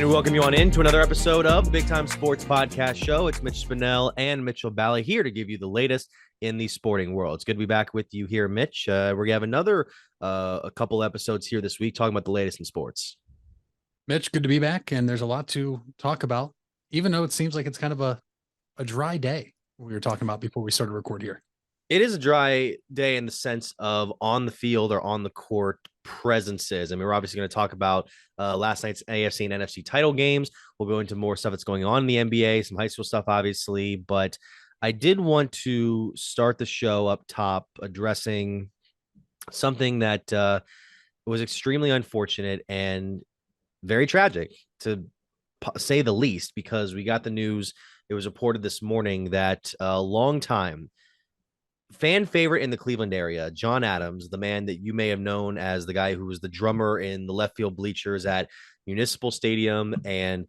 And we welcome you on into another episode of Big Time Sports Podcast Show. It's Mitch Spinell and Mitchell Bally here to give you the latest in the sporting world. It's good to be back with you here, Mitch. We're going to have another a couple episodes here this week talking about the latest in sports. Mitch, good to be back, and there's a lot to talk about, even though it seems like it's kind of a dry day we were talking about before we started to record here. It is a dry day in the sense of on the field or on the court presences. I mean, we're obviously going to talk about last night's AFC and NFC title games. We'll go into more stuff that's going on in the NBA, some high school stuff, obviously. But I did want to start the show up top addressing something that was extremely unfortunate and very tragic, to say the least, because we got the news. It was reported this morning that a long time fan favorite in the Cleveland area, John Adams, the man that you may have known as the guy who was the drummer in the left field bleachers at Municipal Stadium and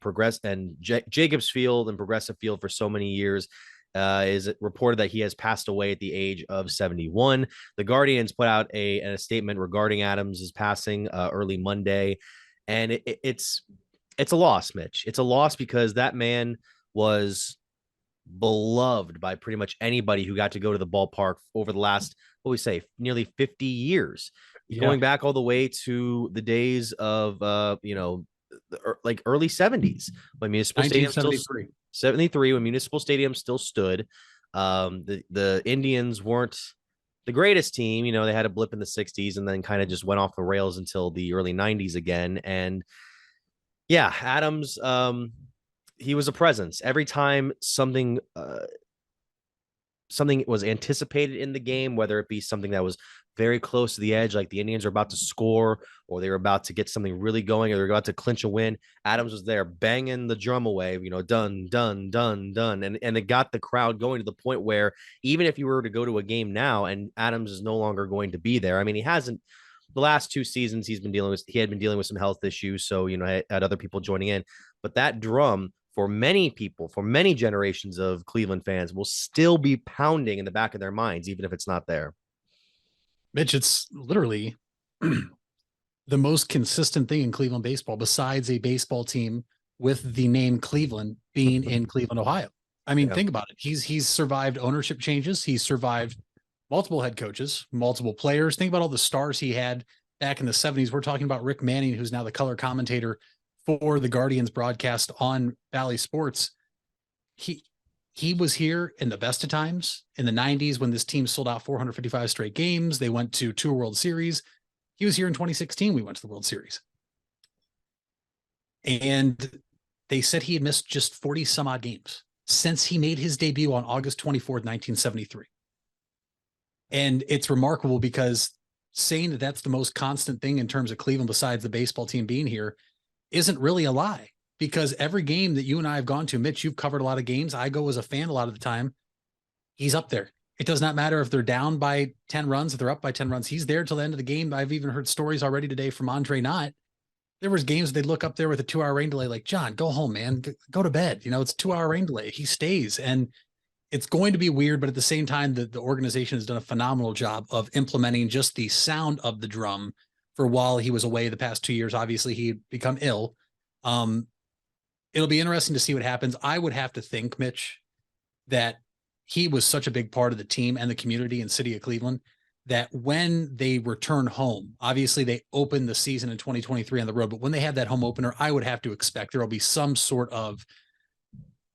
Jacobs Field and Progressive Field for so many years, is reported that he has passed away at the age of 71. The Guardians put out a statement regarding Adams' passing early Monday, and it's a loss, Mitch. It's a loss because that man was beloved by pretty much anybody who got to go to the ballpark over the last, what we say, nearly 50 years, going back all the way to the days of, like early 70s when Municipal Stadium still 73, when Municipal Stadium still stood. The Indians weren't the greatest team. You know, they had a blip in the 60s and then kind of just went off the rails until the early 90s again. And yeah, Adams, he was a presence every time something was anticipated in the game, whether it be something that was very close to the edge, like the Indians are about to score, or they were about to get something really going, or they're about to clinch a win. Adams was there banging the drum away, done, done, done, done. And it got the crowd going to the point where even if you were to go to a game now and Adams is no longer going to be there, I mean, he hasn't. The last 2 seasons he had been dealing with some health issues. So, had other people joining in, but that drum for many people, for many generations of Cleveland fans, will still be pounding in the back of their minds, even if it's not there. Mitch, it's literally the most consistent thing in Cleveland baseball, besides a baseball team with the name Cleveland being in Cleveland, Ohio. I mean, think about it. He's survived ownership changes. He's survived multiple head coaches, multiple players. Think about all the stars he had back in the 70s. We're talking about Rick Manning, who's now the color commentator for the Guardians broadcast on Bally Sports. He was here in the best of times in the 90s when this team sold out 455 straight games. They went to 2 World Series. He was here in 2016. We went to the World Series. And they said he had missed just 40 some odd games since he made his debut on August 24th, 1973. And it's remarkable because saying that that's the most constant thing in terms of Cleveland, besides the baseball team being here, isn't really a lie, because every game that you and I have gone to, Mitch, you've covered a lot of games. I go as a fan a lot of the time. He's up there. It does not matter if they're down by 10 runs, if they're up by 10 runs. He's there till the end of the game. I've even heard stories already today from Andre Knott. There was games they'd look up there with a 2-hour rain delay, like, John, go home, man. Go to bed. It's 2-hour rain delay. He stays. And it's going to be weird, but at the same time, the organization has done a phenomenal job of implementing just the sound of the drum for while he was away the past 2 years. Obviously, he'd become ill. It'll be interesting to see what happens. I would have to think, Mitch, that he was such a big part of the team and the community and city of Cleveland that when they return home, obviously they open the season in 2023 on the road, but when they have that home opener, I would have to expect there'll be some sort of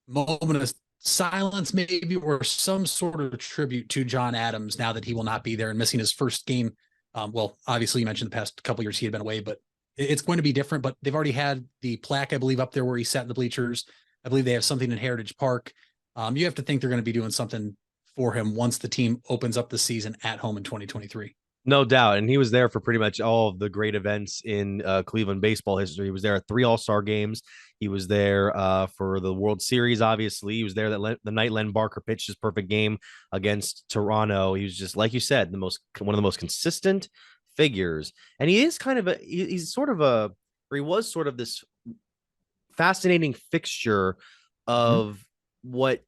moment of silence, maybe, or some sort of tribute to John Adams now that he will not be there and missing his first game. Well, obviously you mentioned the past couple of years he had been away, but it's going to be different. But they've already had the plaque, I believe, up there where he sat in the bleachers. I believe they have something in Heritage Park. You have to think they're going to be doing something for him once the team opens up the season at home in 2023. No doubt. And he was there for pretty much all of the great events in Cleveland baseball history. He was there at 3 All-Star games. He was there for the World Series, obviously. He was there the night Len Barker pitched his perfect game against Toronto. He was just, like you said, one of the most consistent figures. And he is he's sort of he was sort of this fascinating fixture of what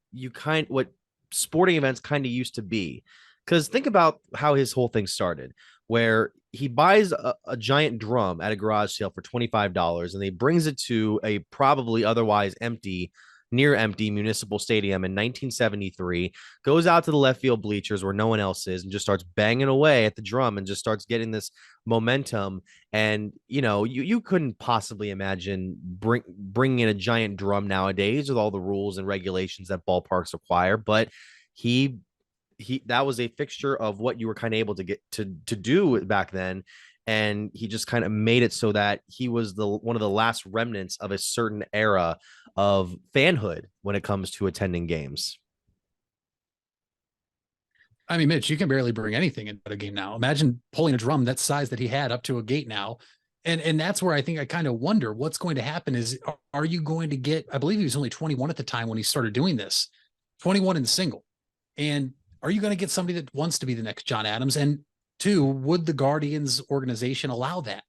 sporting events kind of used to be. Because think about how his whole thing started. where he buys a giant drum at a garage sale for $25 and he brings it to a probably otherwise near empty municipal stadium in 1973, goes out to the left field bleachers where no one else is and just starts banging away at the drum and just starts getting this momentum. And you couldn't possibly imagine bringing in a giant drum nowadays with all the rules and regulations that ballparks require, but he that was a fixture of what you were kind of able to get to do back then. And he just kind of made it so that he was one of the last remnants of a certain era of fanhood when it comes to attending games. I mean, Mitch, you can barely bring anything into a game now. Imagine pulling a drum that size that he had up to a gate now. And that's where I think I kind of wonder what's going to happen is, are you going to get, I believe he was only 21 at the time when he started doing this, 21 in single. And are you going to get somebody that wants to be the next John Adams? And two, would the Guardians organization allow that?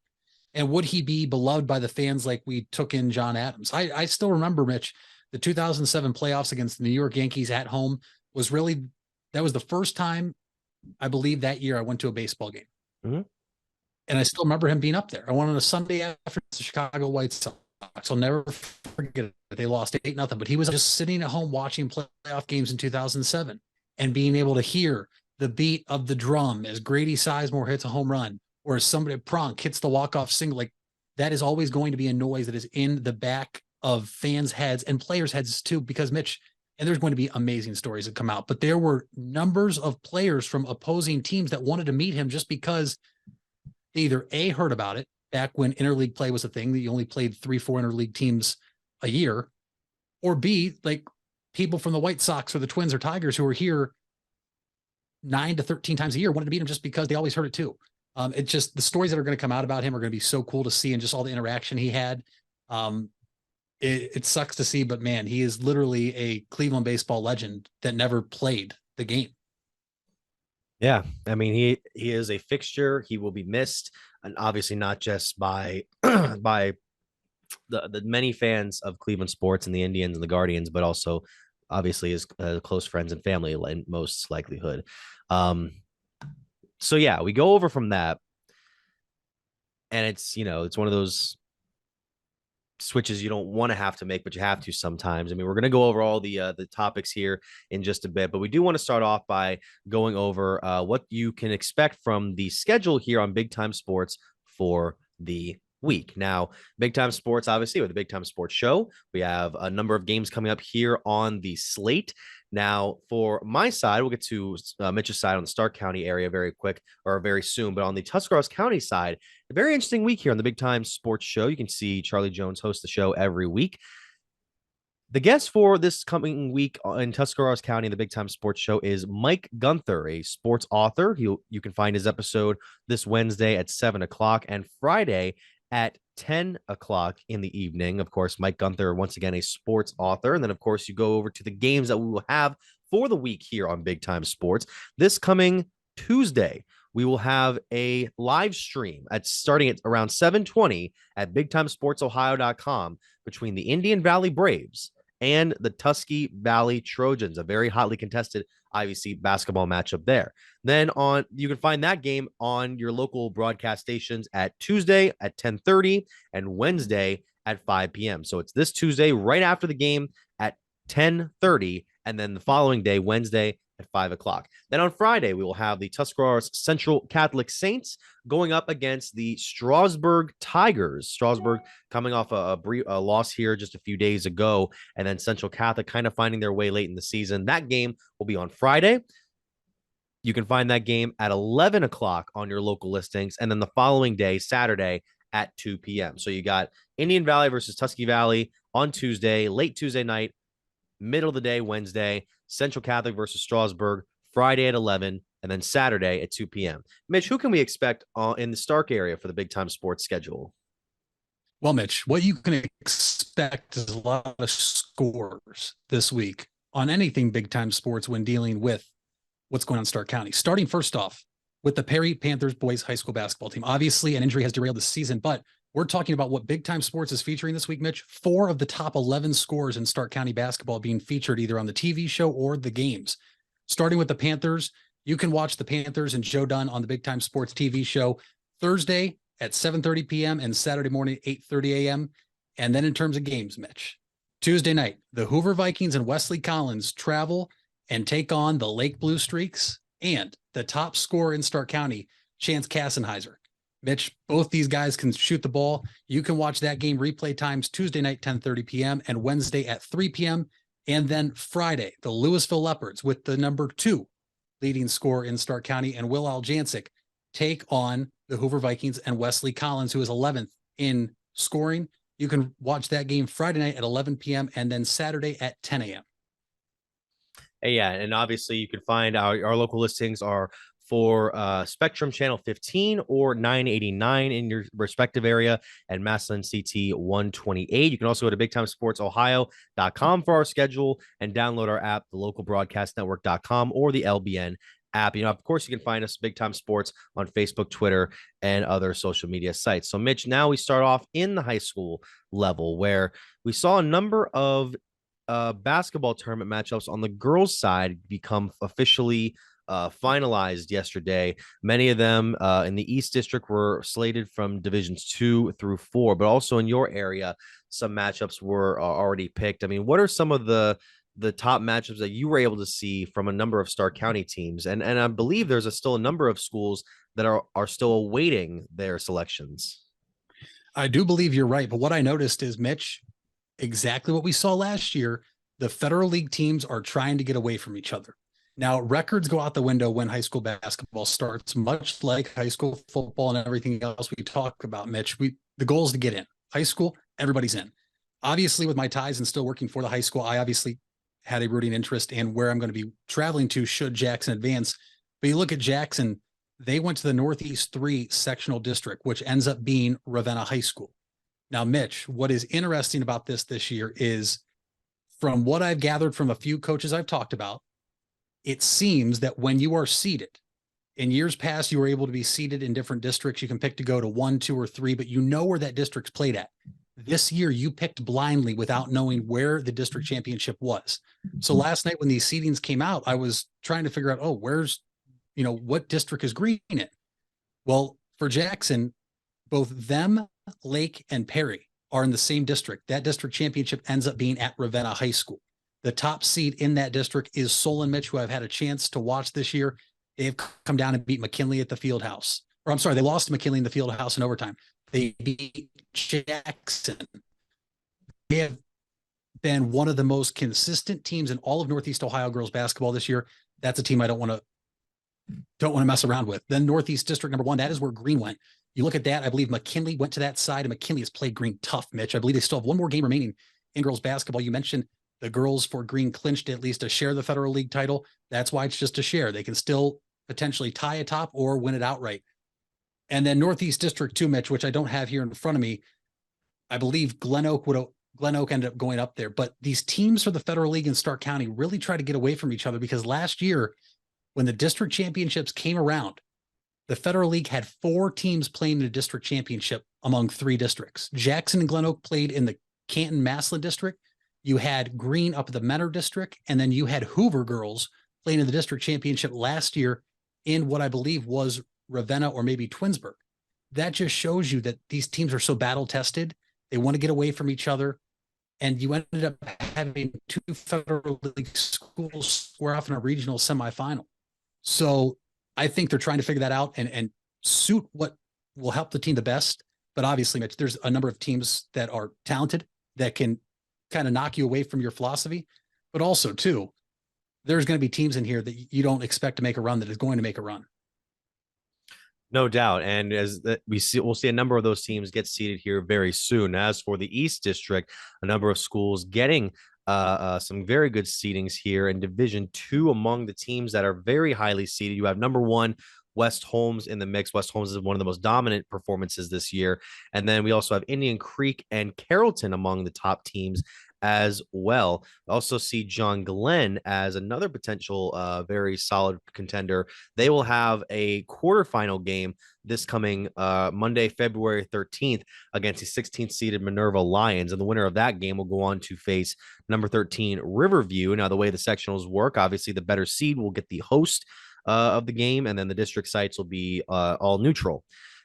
And would he be beloved by the fans like we took in John Adams? I still remember, Mitch, the 2007 playoffs against the New York Yankees at home that was the first time, I believe, that year I went to a baseball game. Mm-hmm. And I still remember him being up there. I went on a Sunday after the Chicago White Sox. I'll never forget it. They lost 8-0, but he was just sitting at home watching playoff games in 2007 and being able to hear the beat of the drum as Grady Sizemore hits a home run or as somebody Pronk hits the walk-off single. Like, that is always going to be a noise that is in the back of fans' heads and players' heads too, because Mitch, and there's going to be amazing stories that come out, but there were numbers of players from opposing teams that wanted to meet him just because they either A, heard about it back when interleague play was a thing, that you only played 3-4 interleague teams a year, or B, like people from the White Sox or the Twins or Tigers who were here 9 to 13 times a year wanted to meet him just because they always heard it too. It's just the stories that are going to come out about him are going to be so cool to see, and just all the interaction he had. It sucks to see, but man, he is literally a Cleveland baseball legend that never played the game. Yeah, I mean, he is a fixture. He will be missed, and obviously not just by by the many fans of Cleveland sports and the Indians and the Guardians, but also obviously his close friends and family in most likelihood. So yeah, we go over from that, and it's one of those switches you don't want to have to make, but you have to sometimes. I mean, we're going to go over all the topics here in just a bit, but we do want to start off by going over what you can expect from the schedule here on Big Time Sports for the week. Now, Big Time Sports, obviously, with the Big Time Sports Show, we have a number of games coming up here on the slate. Now, for my side, we'll get to Mitch's side on the Stark County area very soon. But on the Tuscarawas County side, a very interesting week here on the Big Time Sports Show. You can see Charlie Jones host the show every week. The guest for this coming week in Tuscarawas County in the Big Time Sports Show is Mike Gunther, a sports author. You can find his episode this Wednesday at 7 o'clock and Friday at 10 o'clock in the evening. Of course, Mike Gunther, once again, a sports author. And then, of course, you go over to the games that we will have for the week here on Big Time Sports. This coming Tuesday, we will have a live stream starting at around 7:20 at BigTimeSportsOhio.com between the Indian Valley Braves and the Tusky Valley Trojans, a very hotly contested IVC basketball matchup there. Then you can find that game on your local broadcast stations at Tuesday at 10:30 and Wednesday at 5 p.m. So it's this Tuesday right after the game at 10:30, and then the following day, Wednesday, at 5 o'clock. Then on Friday, we will have the Tuscarawas Central Catholic Saints going up against the Strasburg Tigers. Strasburg coming off a loss here just a few days ago, and then Central Catholic kind of finding their way late in the season. That game will be on Friday. You can find that game at 11 o'clock on your local listings, and then the following day, Saturday, at 2 p.m. So you got Indian Valley versus Tusky Valley on Tuesday, late Tuesday night, middle of the day, Wednesday, Central Catholic versus Strasburg, Friday at 11, and then Saturday at 2 p.m. Mitch, who can we expect in the Stark area for the Big Time Sports schedule? Well, Mitch, what you can expect is a lot of scores this week on anything Big Time Sports when dealing with what's going on in Stark County. Starting first off with the Perry Panthers boys high school basketball team. Obviously, an injury has derailed the season, but we're talking about what Big Time Sports is featuring this week, Mitch. 4 of the top 11 scores in Stark County basketball being featured either on the TV show or the games. Starting with the Panthers, You can watch the Panthers and Joe Dunn on the Big Time Sports TV show Thursday at 7:30 p.m. and Saturday morning, 8:30 a.m. And then in terms of games, Mitch, Tuesday night, the Hoover Vikings and Wesley Collins travel and take on the Lake Blue Streaks and the top scorer in Stark County, Chance Kassenheiser. Mitch, both these guys can shoot the ball. You can watch that game replay times Tuesday night, 10:30 p.m. and Wednesday at 3 p.m. And then Friday, the Louisville Leopards with the number 2 leading scorer in Stark County and Will Aljancic take on the Hoover Vikings and Wesley Collins, who is 11th in scoring. You can watch that game Friday night at 11 p.m. and then Saturday at 10 a.m. Yeah, and obviously you can find our local listings are for Spectrum Channel 15 or 989 in your respective area and Massillon CT 128. You can also go to BigTimeSportsOhio.com for our schedule and download our app, the localbroadcastnetwork.com or the LBN app. Of course, you can find us Big Time Sports on Facebook, Twitter, and other social media sites. So, Mitch, now we start off in the high school level where we saw a number of basketball tournament matchups on the girls' side become officially finalized yesterday. Many of them in the East District were slated from divisions 2 through 4, but also in your area, some matchups were already picked. I mean, what are some of the top matchups that you were able to see from a number of Stark County teams? And I believe there's still a number of schools that are still awaiting their selections. I do believe you're right, but what I noticed is, Mitch, exactly what we saw last year. The Federal League teams are trying to get away from each other. Now, records go out the window when high school basketball starts, much like high school football and everything else we talk about, Mitch. The goal is to get in. High school, everybody's in. Obviously, with my ties and still working for the high school, I obviously had a rooting interest in where I'm going to be traveling to should Jackson advance. But you look at Jackson, they went to the Northeast 3 sectional district, which ends up being Ravenna High School. Now, Mitch, what is interesting about this year is, from what I've gathered from a few coaches I've talked about, it seems that when you are seated, in years past, you were able to be seated in different districts. You can pick to go to 1, 2, or 3, but you know where that district's played at. This year, you picked blindly without knowing where the district championship was. So last night when these seedings came out, I was trying to figure out, what district is green in? Well, for Jackson, both them, Lake, and Perry are in the same district. That district championship ends up being at Ravenna High School. The top seed in that district is Solon, Mitch, who I've had a chance to watch this year. They've come down and beat McKinley at the field house. Or I'm sorry, they lost to McKinley in the field house in overtime. They beat Jackson. They have been one of the most consistent teams in all of Northeast Ohio girls basketball this year. That's a team I don't want to mess around with. Then Northeast District number 1, that is where Green went. You look at that, I believe McKinley went to that side, and McKinley has played Green tough, Mitch. I believe they still have one more game remaining in girls basketball. You mentioned the girls for Green clinched at least a share of the Federal League title. That's why it's just a share. They can still potentially tie atop or win it outright. And then Northeast District 2, Mitch, which I don't have here in front of me, I believe Glen Oak ended up going up there. But these teams for the Federal League in Stark County really try to get away from each other, because last year, when the district championships came around, the Federal League had 4 teams playing the district championship among 3 districts. Jackson and Glen Oak played in the Canton-Massillon district. You had Green up at the Mentor district, and then you had Hoover girls playing in the district championship last year in what I believe was Ravenna or maybe Twinsburg. That just shows you that these teams are so battle tested. They want to get away from each other. And you ended up having 2 Federal League schools square off in a regional semifinal. So I think they're trying to figure that out and suit what will help the team the best. But obviously, Mitch, there's a number of teams that are talented that can kind of knock you away from your philosophy. But also, too, there's going to be teams in here that you don't expect to make a run that is going to make a run. No doubt. And as we'll see a number of those teams get seeded here very soon. As for the East District, a number of schools getting some very good seedings here in Division 2 among the teams that are very highly seeded. You have number 1, West Holmes in the mix. West Holmes is one of the most dominant performances this year. And then we also have Indian Creek and Carrollton among the top teams as well. I also see John Glenn as another potential very solid contender. They will have a quarterfinal game this coming Monday, February 13th against the 16th seeded Minerva Lions. And the winner of that game will go on to face number 13 Riverview. Now, the way the sectionals work, obviously the better seed will get the host of the game, and then the district sites will be all neutral.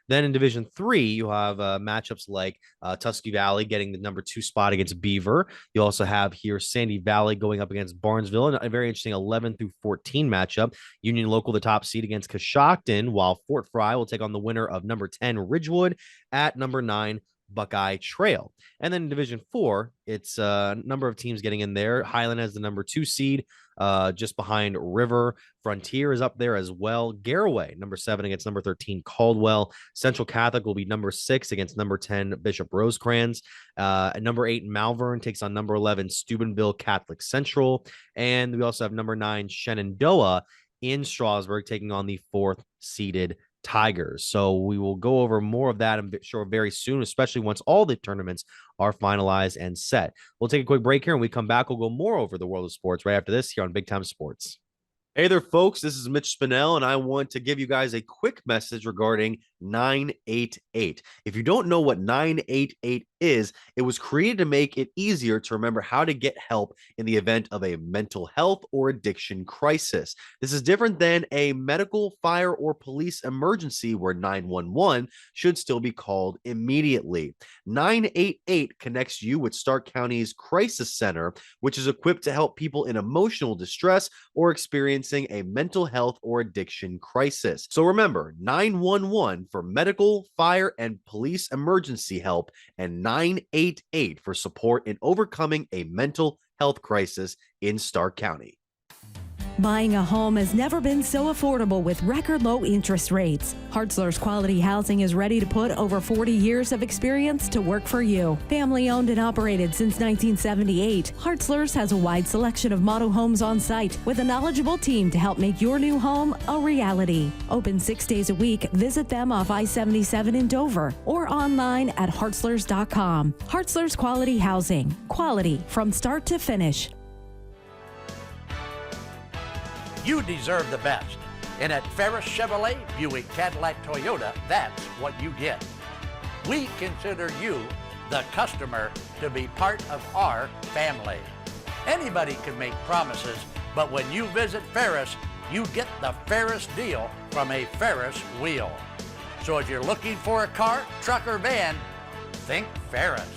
Then in Division 3, you have matchups like Tusky Valley getting the number 2 spot against Beaver. You also have here Sandy Valley going up against Barnesville, and a very interesting 11 through 14 matchup. Union Local, the top seed, against Coshocton, while Fort Fry will take on the winner of number 10 Ridgewood at number 9 Buckeye Trail. And then in Division 4, it's a number of teams getting in there. Highland has the number 2 seed, just behind River. Frontier is up there as well. Garaway, number 7 against number 13 Caldwell. Central Catholic will be number 6 against number 10 Bishop Rosecrans. Number 8 Malvern takes on number 11 Steubenville Catholic Central. And we also have number 9 Shenandoah in Strasburg taking on the 4th seeded Tigers. So we will go over more of that, I'm sure, very soon, especially once all the tournaments are finalized and set. We'll take a quick break here, and we come back. We'll go more over the world of sports right after this here on Big Time Sports. Hey there, folks. This is Mitch Spinell, and I want to give you guys a quick message regarding 988. If you don't know what 988 is, it was created to make it easier to remember how to get help in the event of a mental health or addiction crisis. This is different than a medical, fire, or police emergency where 911 should still be called immediately. 988 connects you with Stark County's Crisis Center, which is equipped to help people in emotional distress or experiencing a mental health or addiction crisis. So remember, 911 for medical, fire, and police emergency help, and 988 for support in overcoming a mental health crisis in Stark County. Buying a home has never been so affordable with record low interest rates. Hartzler's Quality Housing is ready to put over 40 years of experience to work for you. Family owned and operated since 1978, Hartzler's has a wide selection of model homes on site with a knowledgeable team to help make your new home a reality. Open 6 days a week. Visit them off I-77 in Dover or online at hartzlers.com. Hartzler's Quality Housing. Quality from start to finish. You deserve the best. And at Ferris Chevrolet, Buick, Cadillac, Toyota, that's what you get. We consider you, the customer, to be part of our family. Anybody can make promises, but when you visit Ferris, you get the Ferris deal from a Ferris wheel. So if you're looking for a car, truck, or van, think Ferris.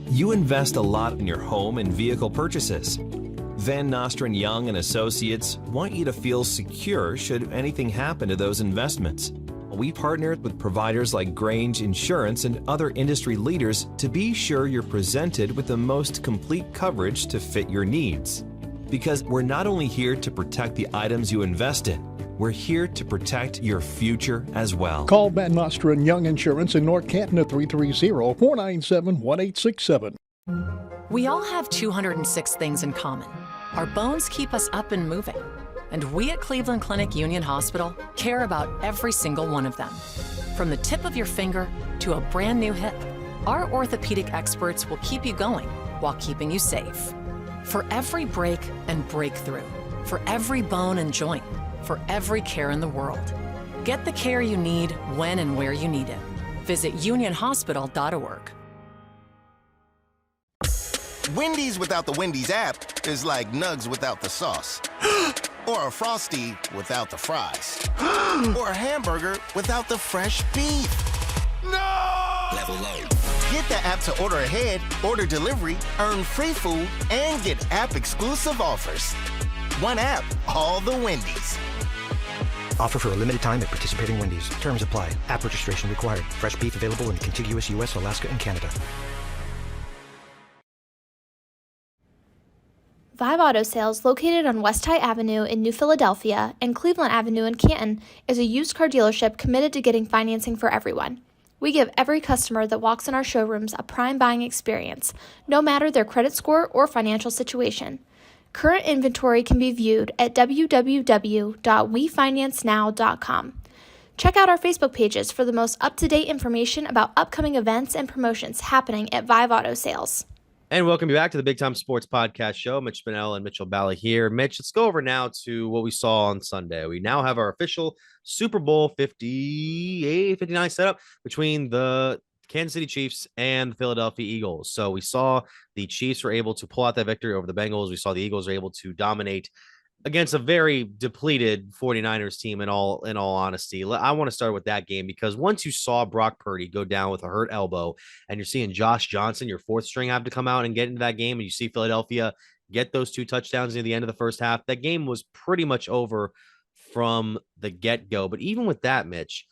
You invest a lot in your home and vehicle purchases. Van Nostrand Young and Associates want you to feel secure should anything happen to those investments. We partnered with providers like Grange Insurance and other industry leaders to be sure you're presented with the most complete coverage to fit your needs. Because we're not only here to protect the items you invest in, we're here to protect your future as well. Call Van Nostrand Young Insurance in North Canton at 330-497-1867. We all have 206 things in common. Our bones keep us up and moving. And we at Cleveland Clinic Union Hospital care about every single one of them. From the tip of your finger to a brand new hip, our orthopedic experts will keep you going while keeping you safe. For every break and breakthrough, for every bone and joint, for every care in the world. Get the care you need when and where you need it. Visit unionhospital.org. Wendy's without the Wendy's app is like Nugs without the sauce. Or a Frosty without the fries. Or a hamburger without the fresh beef. No! Level low. Get the app to order ahead, order delivery, earn free food, and get app-exclusive offers. One app, all the Wendy's. Offer for a limited time at participating Wendy's. Terms apply. App registration required. Fresh beef available in contiguous U.S., Alaska, and Canada. Vive Auto Sales, located on West High Avenue in New Philadelphia and Cleveland Avenue in Canton, is a used car dealership committed to getting financing for everyone. We give every customer that walks in our showrooms a prime buying experience, no matter their credit score or financial situation. Current inventory can be viewed at www.wefinancenow.com. Check out our Facebook pages for the most up-to-date information about upcoming events and promotions happening at Vive Auto Sales. And welcome you back to the Big Time Sports Podcast Show. Mitch Spinell and Mitchell Bally here. Mitch, let's go over now to what we saw on Sunday. We now have our official Super Bowl 58, 59 setup between the Kansas City Chiefs and the Philadelphia Eagles. So we saw the Chiefs were able to pull out that victory over the Bengals. We saw the Eagles were able to dominate against a very depleted 49ers team in all honesty. I want to start with that game because once you saw Brock Purdy go down with a hurt elbow and you're seeing Josh Johnson, your fourth string, have to come out and get into that game, and you see Philadelphia get those 2 touchdowns near the end of the first half, that game was pretty much over from the get-go. But even with that, Mitch,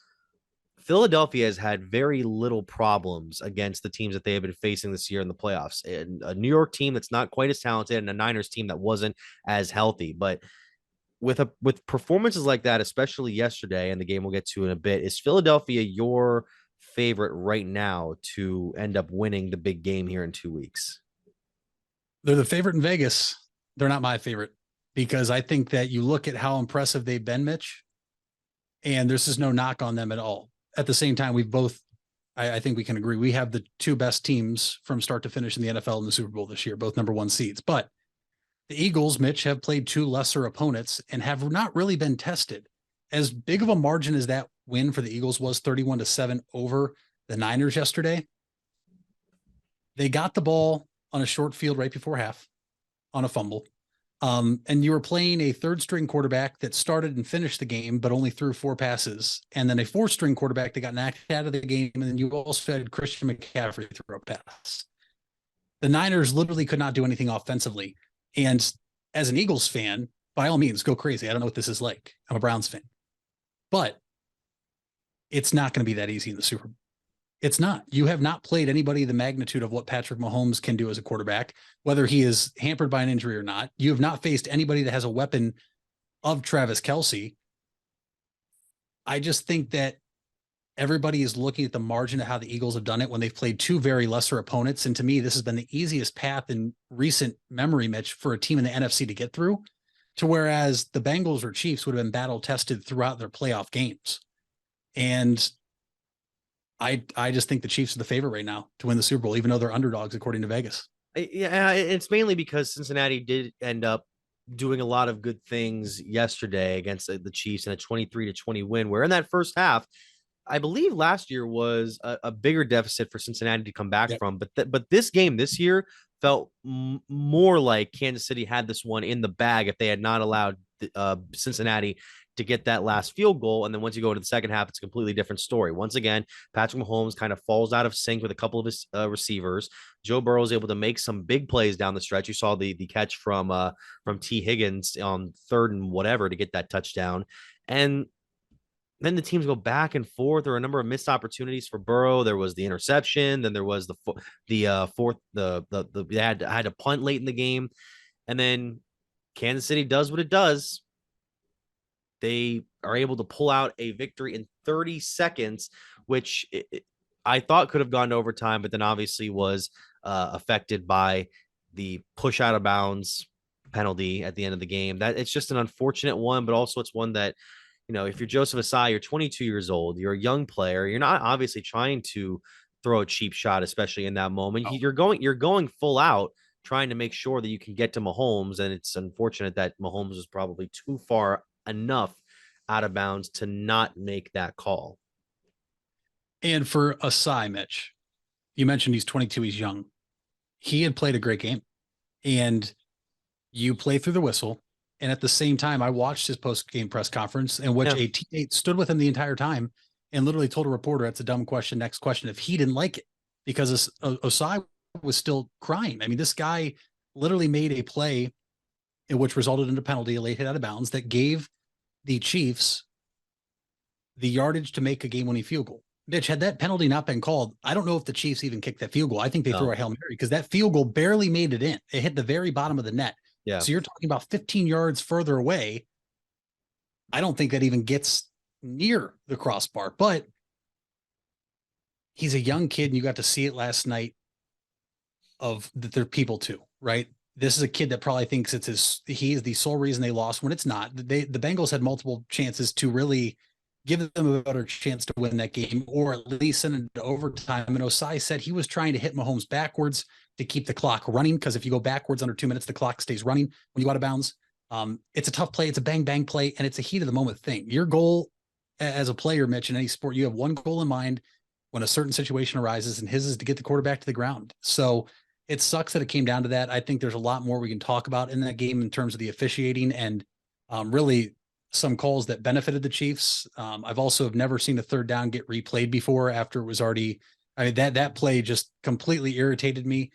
Philadelphia has had very little problems against the teams that they have been facing this year in the playoffs. And a New York team that's not quite as talented and a Niners team that wasn't as healthy. But with performances like that, especially yesterday, and the game we'll get to in a bit, is Philadelphia your favorite right now to end up winning the big game here in 2 weeks? They're the favorite in Vegas. They're not my favorite because I think that you look at how impressive they've been, Mitch, and there's just no knock on them at all. At the same time, we've both, I think we can agree, we have the 2 best teams from start to finish in the NFL in the Super Bowl this year, both number 1 seeds. But the Eagles, Mitch, have played 2 lesser opponents and have not really been tested. As big of a margin as that win for the Eagles was, 31-7 over the Niners yesterday, they got the ball on a short field right before half on a fumble. And you were playing a 3rd-string quarterback that started and finished the game, but only threw 4 passes. And then a 4th-string quarterback that got knocked out of the game. And then you also had Christian McCaffrey throw a pass. The Niners literally could not do anything offensively. And as an Eagles fan, by all means, go crazy. I don't know what this is like. I'm a Browns fan. But it's not going to be that easy in the Super Bowl. It's not. You have not played anybody the magnitude of what Patrick Mahomes can do as a quarterback, whether he is hampered by an injury or not. You have not faced anybody that has a weapon of Travis Kelce. I just think that everybody is looking at the margin of how the Eagles have done it when they've played 2 very lesser opponents. And to me, this has been the easiest path in recent memory, Mitch, for a team in the NFC to get through, to whereas the Bengals or Chiefs would have been battle tested throughout their playoff games. And I just think the Chiefs are the favorite right now to win the Super Bowl, even though they're underdogs, according to Vegas. Yeah, it's mainly because Cincinnati did end up doing a lot of good things yesterday against the Chiefs in a 23-20 win, where in that first half, I believe last year was a bigger deficit for Cincinnati to come back from. But this game this year felt more like Kansas City had this one in the bag if they had not allowed Cincinnati to get that last field goal. And then once you go into the second half, it's a completely different story. Once again, Patrick Mahomes kind of falls out of sync with a couple of his receivers. Joe Burrow is able to make some big plays down the stretch. You saw the catch from T. Higgins on 3rd and whatever to get that touchdown. And then the teams go back and forth. There were a number of missed opportunities for Burrow. There was the interception. Then there was they had to punt late in the game. And then Kansas City does what it does. They are able to pull out a victory in 30 seconds, which I thought could have gone to overtime, but then obviously was affected by the push out of bounds penalty at the end of the game. That it's just an unfortunate one, but also it's one that, you know, if you're Joseph Asai, you're 22 years old, you're a young player, you're not obviously trying to throw a cheap shot, especially in that moment. Oh. You're going full out, trying to make sure that you can get to Mahomes, and it's unfortunate that Mahomes was probably too far enough out of bounds to not make that call. And for Asai, Mitch, you mentioned he's 22, he's young. He had played a great game, and you play through the whistle. And at the same time, I watched his post-game press conference in which a teammate stood with him the entire time and literally told a reporter, "It's a dumb question. Next question," if he didn't like it, because Asai was still crying. I mean, this guy literally made a play in which resulted in a penalty, a late hit out of bounds, that gave the Chiefs the yardage to make a game-winning field goal. Mitch, had that penalty not been called, I don't know if the Chiefs even kicked that field goal. I think they threw a Hail Mary because that field goal barely made it in. It hit the very bottom of the net. Yeah. So you're talking about 15 yards further away. I don't think that even gets near the crossbar, but he's a young kid, and you got to see it last night of that there are people too, right? This is a kid that probably thinks he is the sole reason they lost, when it's not. The Bengals had multiple chances to really give them a better chance to win that game, or at least send it to overtime. And Osai said he was trying to hit Mahomes backwards to keep the clock running, because if you go backwards under 2 minutes, the clock stays running when you go out of bounds. It's a tough play. It's a bang, bang play, and it's a heat of the moment thing. Your goal as a player, Mitch, in any sport, you have one goal in mind, when a certain situation arises, and his is to get the quarterback to the ground. So it sucks that it came down to that. I think there's a lot more we can talk about in that game in terms of the officiating and really some calls that benefited the Chiefs. I've also have never seen a third down get replayed before after it was already, I mean, that play just completely irritated me.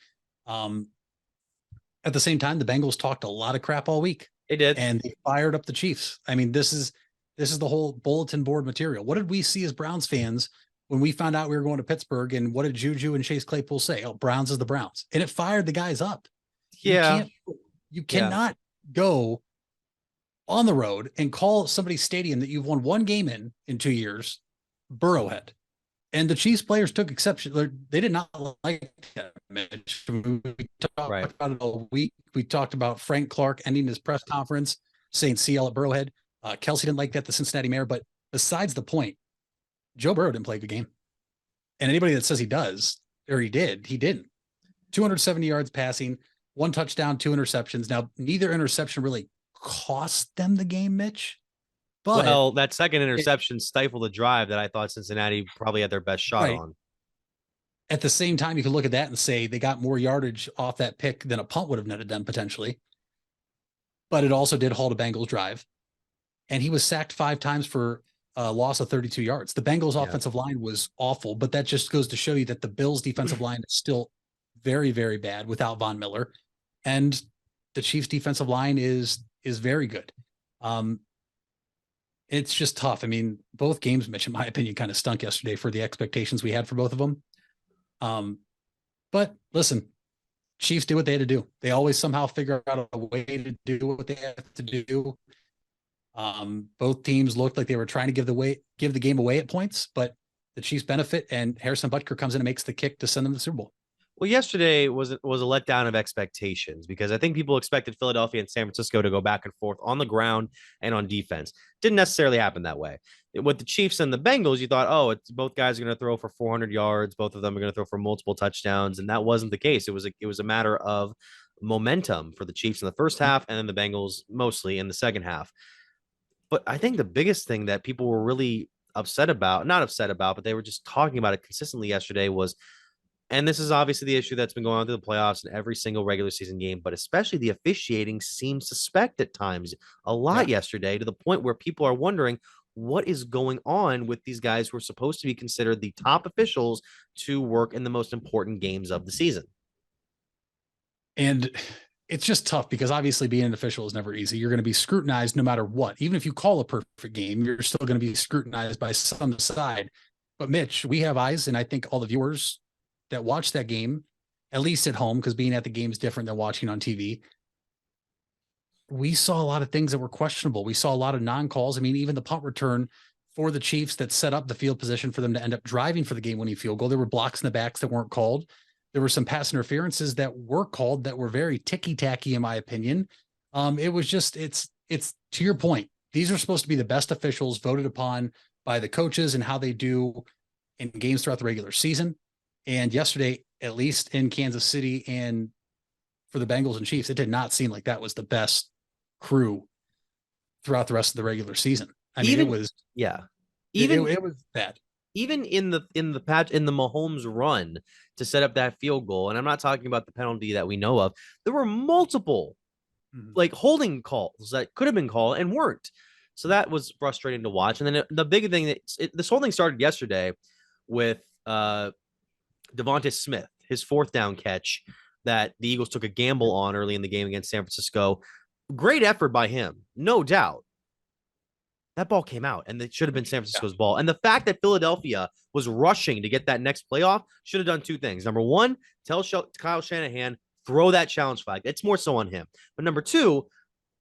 At the same time, the Bengals talked a lot of crap all week. They did. And they fired up the Chiefs. I mean, this is the whole bulletin board material. What did we see as Browns fans when we found out we were going to Pittsburgh, and what did Juju and Chase Claypool say? Oh, Browns is the Browns. And it fired the guys up. Yeah. You cannot go on the road and call somebody's stadium that you've won one game in 2 years, Burrowhead. And the Chiefs players took exception. They did not like that, Mitch. We talked about it all week. We talked about Frank Clark ending his press conference saying CL at Burrowhead. Kelsey didn't like that, the Cincinnati mayor. But besides the point, Joe Burrow didn't play a good game. And anybody that says he does, or he didn't. 270 yards passing, 1 touchdown, 2 interceptions. Now, neither interception really cost them the game, Mitch. But well, that second interception stifled a drive that I thought Cincinnati probably had their best shot on. At the same time, you can look at that and say they got more yardage off that pick than a punt would have netted them potentially. But it also did halt a Bengals drive. And he was sacked 5 times for a loss of 32 yards. The Bengals offensive line was awful, but that just goes to show you that the Bills defensive line is still very, very bad without Von Miller. And the Chiefs defensive line is very good. It's just tough. I mean, both games, Mitch, in my opinion, kind of stunk yesterday for the expectations we had for both of them. But listen, Chiefs did what they had to do. They always somehow figure out a way to do what they have to do. Both teams looked like they were trying to give the game away at points, but the Chiefs benefit, and Harrison Butker comes in and makes the kick to send them to the Super Bowl. Well, yesterday was a letdown of expectations because I think people expected Philadelphia and San Francisco to go back and forth on the ground and on defense. Didn't necessarily happen that way. With the Chiefs and the Bengals, you thought, oh, it's both guys are going to throw for 400 yards. Both of them are going to throw for multiple touchdowns. And that wasn't the case. It was a matter of momentum for the Chiefs in the first half and then the Bengals mostly in the second half. But I think the biggest thing that people were really not upset about, but they were just talking about it consistently yesterday was, and this is obviously the issue that's been going on through the playoffs and every single regular season game, but especially the officiating seemed suspect at times a lot yesterday, to the point where people are wondering what is going on with these guys who are supposed to be considered the top officials to work in the most important games of the season. And it's just tough because obviously being an official is never easy. You're going to be scrutinized no matter what. Even if you call a perfect game, you're still going to be scrutinized by some side. But Mitch, we have eyes, and I think all the viewers that watch that game, at least at home, because being at the game is different than watching on TV. We saw a lot of things that were questionable. We saw a lot of non-calls. I mean, even the punt return for the Chiefs that set up the field position for them to end up driving for the game-winning field goal. There were blocks in the backs that weren't called. There were some pass interferences that were called that were very ticky-tacky, in my opinion. It was just, it's to your point. These are supposed to be the best officials voted upon by the coaches and how they do in games throughout the regular season. And yesterday, at least in Kansas City and for the Bengals and Chiefs, it did not seem like that was the best crew throughout the rest of the regular season. I mean, it was it was bad. Even in the Mahomes run to set up that field goal, and I'm not talking about the penalty that we know of, there were multiple like holding calls that could have been called and weren't. So that was frustrating to watch. And then the big thing this whole thing started yesterday with Devonta Smith, his 4th down catch that the Eagles took a gamble on early in the game against San Francisco. Great effort by him, no doubt. That ball came out, and it should have been San Francisco's ball. And the fact that Philadelphia was rushing to get that next playoff should have done 2 things. Number 1, tell Kyle Shanahan, throw that challenge flag. It's more so on him. But number 2,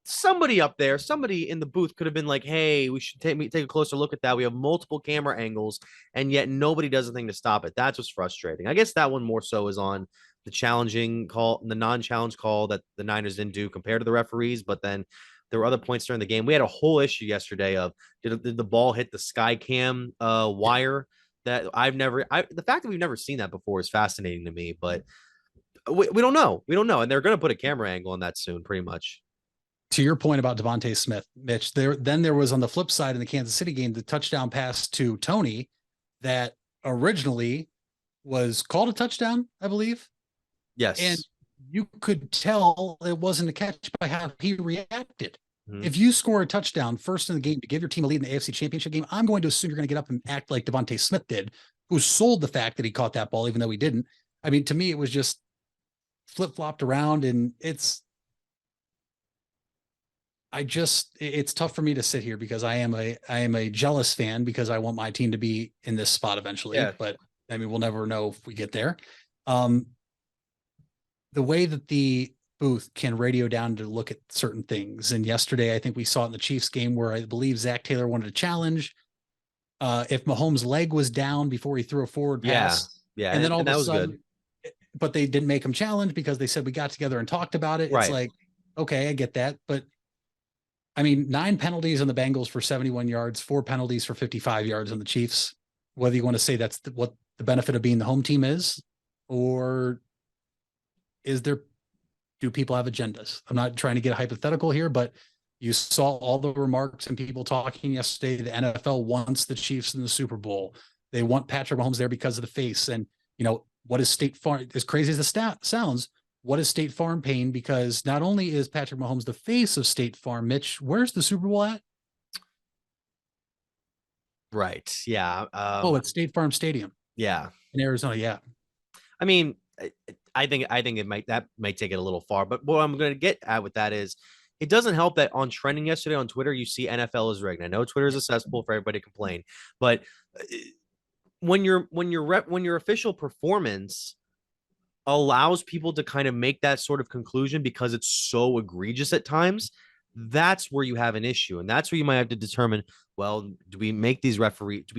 somebody up there, somebody in the booth could have been like, hey, we should take a closer look at that. We have multiple camera angles, and yet nobody does anything to stop it. That's what's frustrating. I guess that one more so is on the challenging call, the non-challenge call that the Niners didn't do compared to the referees. But then there were other points during the game. We had a whole issue yesterday of did the ball hit the sky cam wire that the fact that we've never seen that before is fascinating to me, but we don't know. We don't know. And they're going to put a camera angle on that soon, pretty much. To your point about Devonta Smith, Mitch, there was on the flip side in the Kansas City game, the touchdown pass to Tony that originally was called a touchdown, I believe. Yes. And you could tell it wasn't a catch by how he reacted. Mhm. If you score a touchdown first in the game to give your team a lead in the AFC Championship game, I'm going to assume you're going to get up and act like Devontae Smith did, who sold the fact that he caught that ball, even though he didn't. I mean, to me, it was just flip-flopped around, and it's tough for me to sit here because I am a jealous fan because I want my team to be in this spot eventually. Yeah. But I mean, we'll never know if we get there. The way that the booth can radio down to look at certain things. And yesterday, I think we saw it in the Chiefs game where I believe Zach Taylor wanted a challenge. If Mahomes' leg was down before he threw a forward pass. Yeah. And then all of that a was sudden, good. but they didn't make him challenge because they said we got together and talked about it. Right. It's like, okay, I get that. But I mean, 9 penalties on the Bengals for 71 yards, 4 penalties for 55 yards on the Chiefs. Whether you want to say that's what the benefit of being the home team is, or do people have agendas? I'm not trying to get hypothetical here, but you saw all the remarks and people talking yesterday. The NFL wants the Chiefs in the Super Bowl. They want Patrick Mahomes there because of the face. And, what is State Farm, as crazy as the sounds, what is State Farm paying? Because not only is Patrick Mahomes the face of State Farm, Mitch, where's the Super Bowl at? Right. Yeah. It's State Farm Stadium. Yeah. In Arizona. Yeah. I mean, I think that might take it a little far, but what I'm going to get at with that is it doesn't help that on trending yesterday on Twitter, you see NFL is rigged. I know Twitter is a cesspool for everybody to complain, but when your official performance allows people to kind of make that sort of conclusion because it's so egregious at times, that's where you have an issue. And that's where you might have to determine, well, do we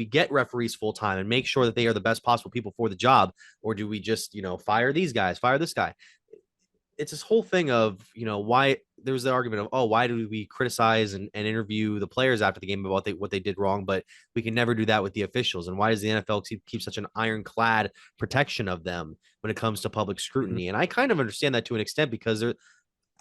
get referees full time and make sure that they are the best possible people for the job? Or do we just, fire these guys, fire this guy? It's this whole thing of, why there's the argument of, why do we criticize and interview the players after the game about what they did wrong, but we can never do that with the officials? And why does the NFL keep such an ironclad protection of them when it comes to public scrutiny? Mm-hmm. And I kind of understand that to an extent because they're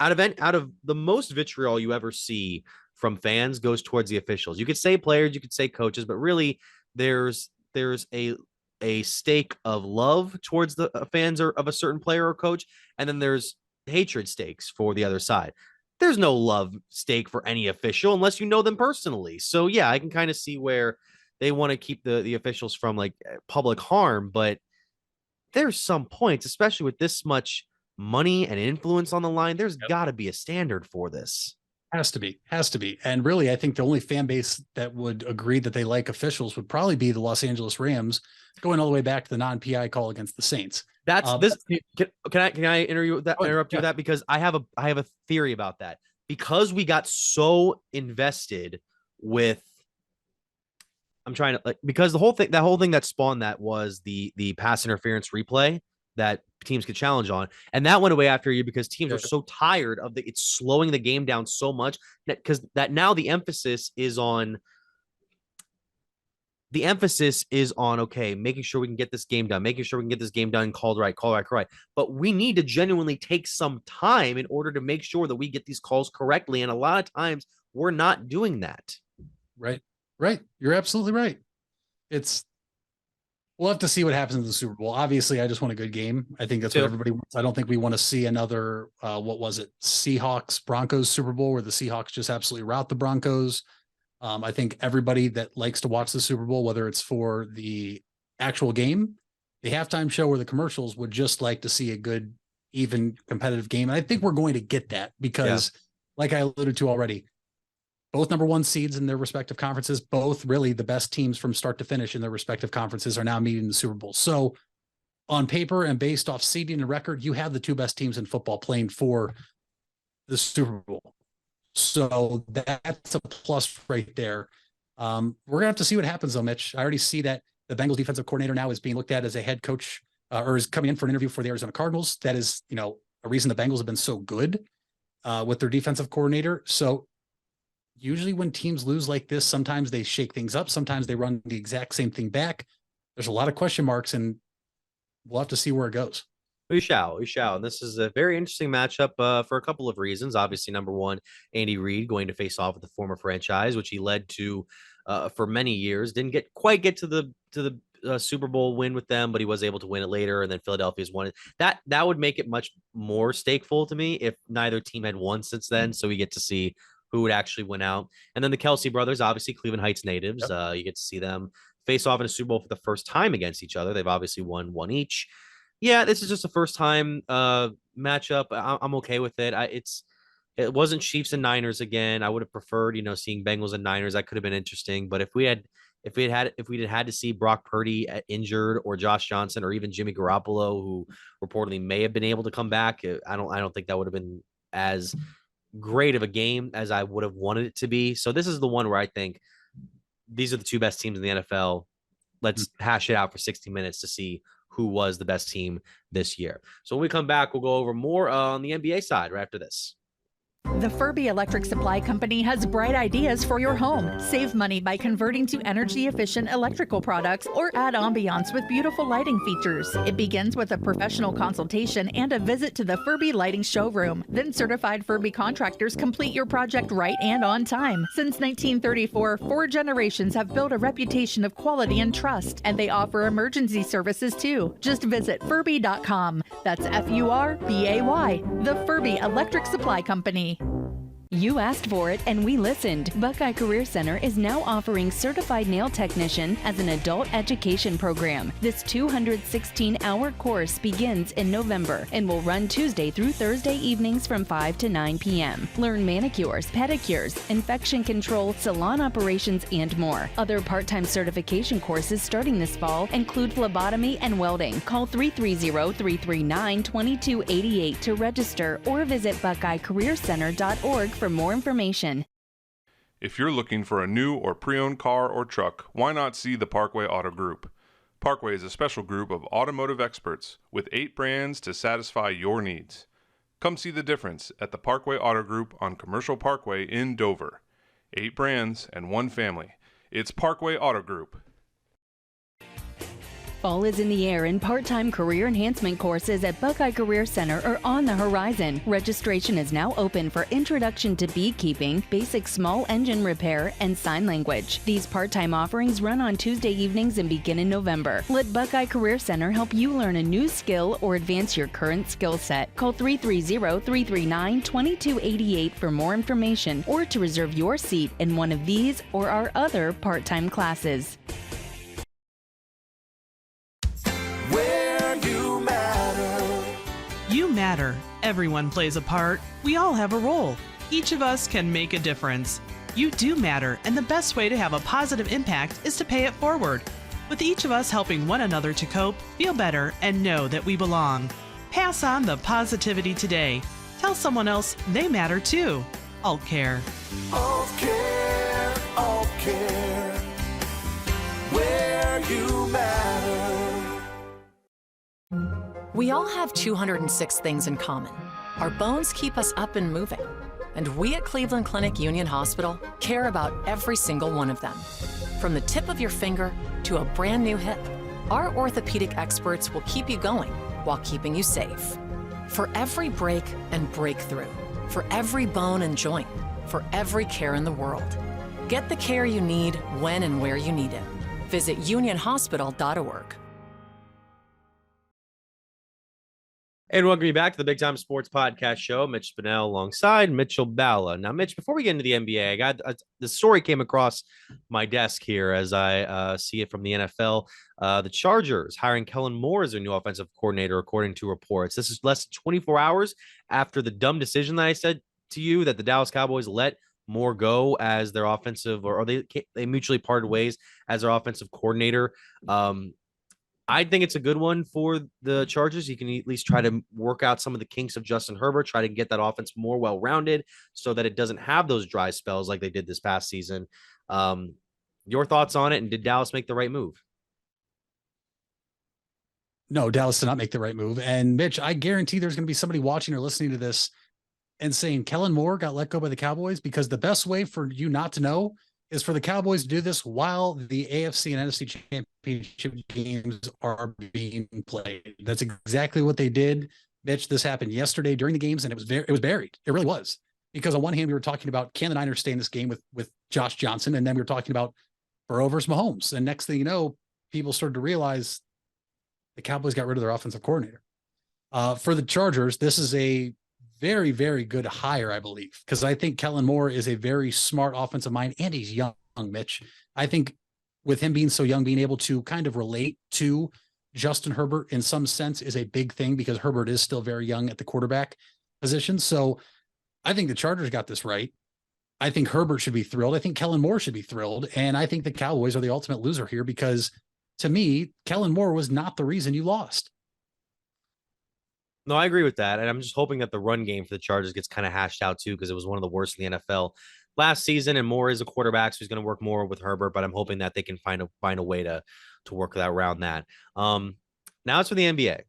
out of the most vitriol you ever see from fans goes towards the officials. You could say players, you could say coaches, but really there's a stake of love towards the fans of a certain player or coach, and then there's hatred stakes for the other side. There's no love stake for any official unless you know them personally. So yeah, I can kind of see where they want to keep the officials from like public harm, but there's some points, especially with this much money and influence on the line, there's got to be a standard for this. Has to be. And really, I think the only fan base that would agree that they like officials would probably be the Los Angeles Rams, going all the way back to the non-PI call against the Saints. That's this. Can I interrupt you with that? Because I have a theory about that. Because we got so invested with, because that whole thing that spawned that was the pass interference replay that teams could challenge on, and that went away after a year because teams are so tired of it's slowing the game down so much because now the emphasis is on okay, making sure we can get this game done, called right. But we need to genuinely take some time in order to make sure that we get these calls correctly, and a lot of times we're not doing that. Right. You're absolutely right. We'll have to see what happens in the Super Bowl. Obviously, I just want a good game. I think that's what everybody wants. I don't think we want to see another, Seahawks Broncos Super Bowl where the Seahawks just absolutely rout the Broncos. I think everybody that likes to watch the Super Bowl, whether it's for the actual game, the halftime show, or the commercials, would just like to see a good, even competitive game. And I think we're going to get that because, like I alluded to already, both number 1 seeds in their respective conferences, both really the best teams from start to finish in their respective conferences are now meeting in the Super Bowl. So on paper and based off seeding and record, you have the 2 best teams in football playing for the Super Bowl. So that's a plus right there. We're going to have to see what happens though, Mitch. I already see that the Bengals defensive coordinator now is being looked at as a head coach or is coming in for an interview for the Arizona Cardinals. That is, a reason the Bengals have been so good with their defensive coordinator. So usually when teams lose like this, sometimes they shake things up. Sometimes they run the exact same thing back. There's a lot of question marks, and we'll have to see where it goes. We shall. And this is a very interesting matchup for a couple of reasons. Obviously, number one, Andy Reid going to face off with the former franchise, which he led to for many years. Didn't quite get to the Super Bowl win with them, but he was able to win it later. And then Philadelphia's won it. That would make it much more stakeful to me if neither team had won since then. So we get to see who would actually win out. And then the Kelsey brothers, obviously Cleveland Heights natives. You get to see them face off in a Super Bowl for the first time against each other. They've obviously won one each. Yeah, this is just a first time matchup. I'm okay with it. It wasn't Chiefs and Niners again. I would have preferred, seeing Bengals and Niners. That could have been interesting. But if we had had to see Brock Purdy injured, or Josh Johnson, or even Jimmy Garoppolo, who reportedly may have been able to come back, I don't think that would have been as great of a game as I would have wanted it to be. So this is the one where I think these are the two best teams in the NFL. Let's hash it out for 60 minutes to see who was the best team this year. So when we come back, we'll go over more on the NBA side right after this. The Furby Electric Supply Company has bright ideas for your home. Save money by converting to energy-efficient electrical products or add ambiance with beautiful lighting features. It begins with a professional consultation and a visit to the Furby Lighting Showroom. Then certified Furby contractors complete your project right and on time. Since 1934, 4 generations have built a reputation of quality and trust, and they offer emergency services too. Just visit Furby.com. That's F-U-R-B-A-Y. The Furby Electric Supply Company. You asked for it and we listened. Buckeye Career Center is now offering Certified Nail Technician as an adult education program. This 216-hour course begins in November and will run Tuesday through Thursday evenings from 5 to 9 p.m. Learn manicures, pedicures, infection control, salon operations, and more. Other part-time certification courses starting this fall include phlebotomy and welding. Call 330-339-2288 to register or visit BuckeyeCareerCenter.org for more information. If you're looking for a new or pre-owned car or truck, why not see the Parkway Auto Group? Parkway is a special group of automotive experts with 8 brands to satisfy your needs. Come see the difference at the Parkway Auto Group on Commercial Parkway in Dover. 8 brands and 1 family. It's Parkway Auto Group. Fall is in the air and part-time career enhancement courses at Buckeye Career Center are on the horizon. Registration is now open for Introduction to Beekeeping, Basic Small Engine Repair, and Sign Language. These part-time offerings run on Tuesday evenings and begin in November. Let Buckeye Career Center help you learn a new skill or advance your current skill set. Call 330-339-2288 for more information or to reserve your seat in one of these or our other part-time classes. You matter. Everyone plays a part. We all have a role. Each of us can make a difference. You do matter, and the best way to have a positive impact is to pay it forward. With each of us helping one another to cope, feel better, and know that we belong. Pass on the positivity today. Tell someone else they matter too. Alt Care. Alt Care, Alt Care. Where you matter. We all have 206 things in common. Our bones keep us up and moving. And we at Cleveland Clinic Union Hospital care about every single one of them. From the tip of your finger to a brand new hip, our orthopedic experts will keep you going while keeping you safe. For every break and breakthrough, for every bone and joint, for every care in the world. Get the care you need when and where you need it. Visit unionhospital.org. And welcome you back to the Big Time Sports Podcast Show. Mitch Spinell alongside Mitchell Balla. Now, Mitch, before we get into the NBA, I got the story came across my desk here as I see it from the NFL. The Chargers hiring Kellen Moore as their new offensive coordinator, according to reports. This is less than 24 hours after the dumb decision that I said to you that the Dallas Cowboys let Moore go as their offensive, or they mutually parted ways as their offensive coordinator. I think it's a good one for the Chargers. You can at least try to work out some of the kinks of Justin Herbert, try to get that offense more well-rounded so that it doesn't have those dry spells like they did this past season. Your thoughts on it, and did Dallas make the right move? No, Dallas did not make the right move. And Mitch, I guarantee there's going to be somebody watching or listening to this and saying Kellen Moore got let go by the Cowboys, because the best way for you not to know is for the Cowboys to do this while the AFC and NFC championship games are being played. That's exactly what they did. Mitch, this happened yesterday during the games, and it was buried. It really was, because on one hand, we were talking about, can the Niners stay in this game with Josh Johnson? And then we were talking about Burrow versus Mahomes. And next thing you know, people started to realize the Cowboys got rid of their offensive coordinator. For the Chargers, this is a very, very good hire, I believe, because I think Kellen Moore is a very smart offensive mind, and he's young, Mitch. I think with him being so young, being able to kind of relate to Justin Herbert in some sense is a big thing, because Herbert is still very young at the quarterback position. So I think the Chargers got this right. I think Herbert should be thrilled. I think Kellen Moore should be thrilled. And I think the Cowboys are the ultimate loser here, because to me, Kellen Moore was not the reason you lost. No, I agree with that. And I'm just hoping that the run game for the Chargers gets kind of hashed out too, because it was one of the worst in the NFL last season. And Moore is a quarterback, so he's going to work more with Herbert, but I'm hoping that they can find a way to work that around that. Now it's for the NBA.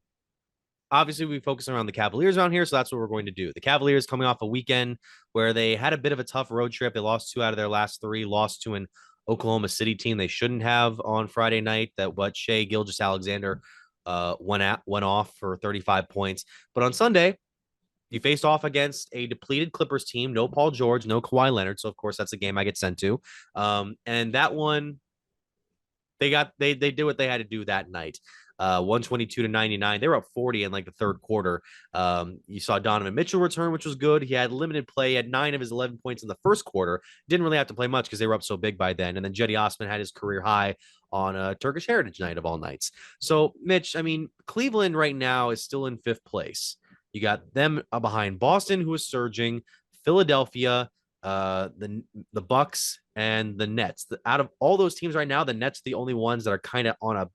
Obviously, we focus around the Cavaliers around here, so that's what we're going to do. The Cavaliers coming off a weekend where they had a bit of a tough road trip. They lost 2 out of their last 3, lost to an Oklahoma City team they shouldn't have on Friday night, that Shai Gilgeous-Alexander went off for 35 points. But on Sunday, you faced off against a depleted Clippers team, no Paul George, no Kawhi Leonard. So of course that's a game I get sent to. And that one, they did what they had to do that night. 122-99. They were up 40 in like the third quarter. You saw Donovan Mitchell return, which was good. He had limited play, he had 9 of his 11 points in the first quarter. Didn't really have to play much because they were up so big by then. And then Jetty Osman had his career high on a Turkish Heritage Night of all nights. So, Mitch, I mean, Cleveland right now is still in 5th place. You got them behind Boston, who is surging, Philadelphia, the Bucks, and the Nets. Out of all those teams right now, the Nets are the only ones that are kind of on a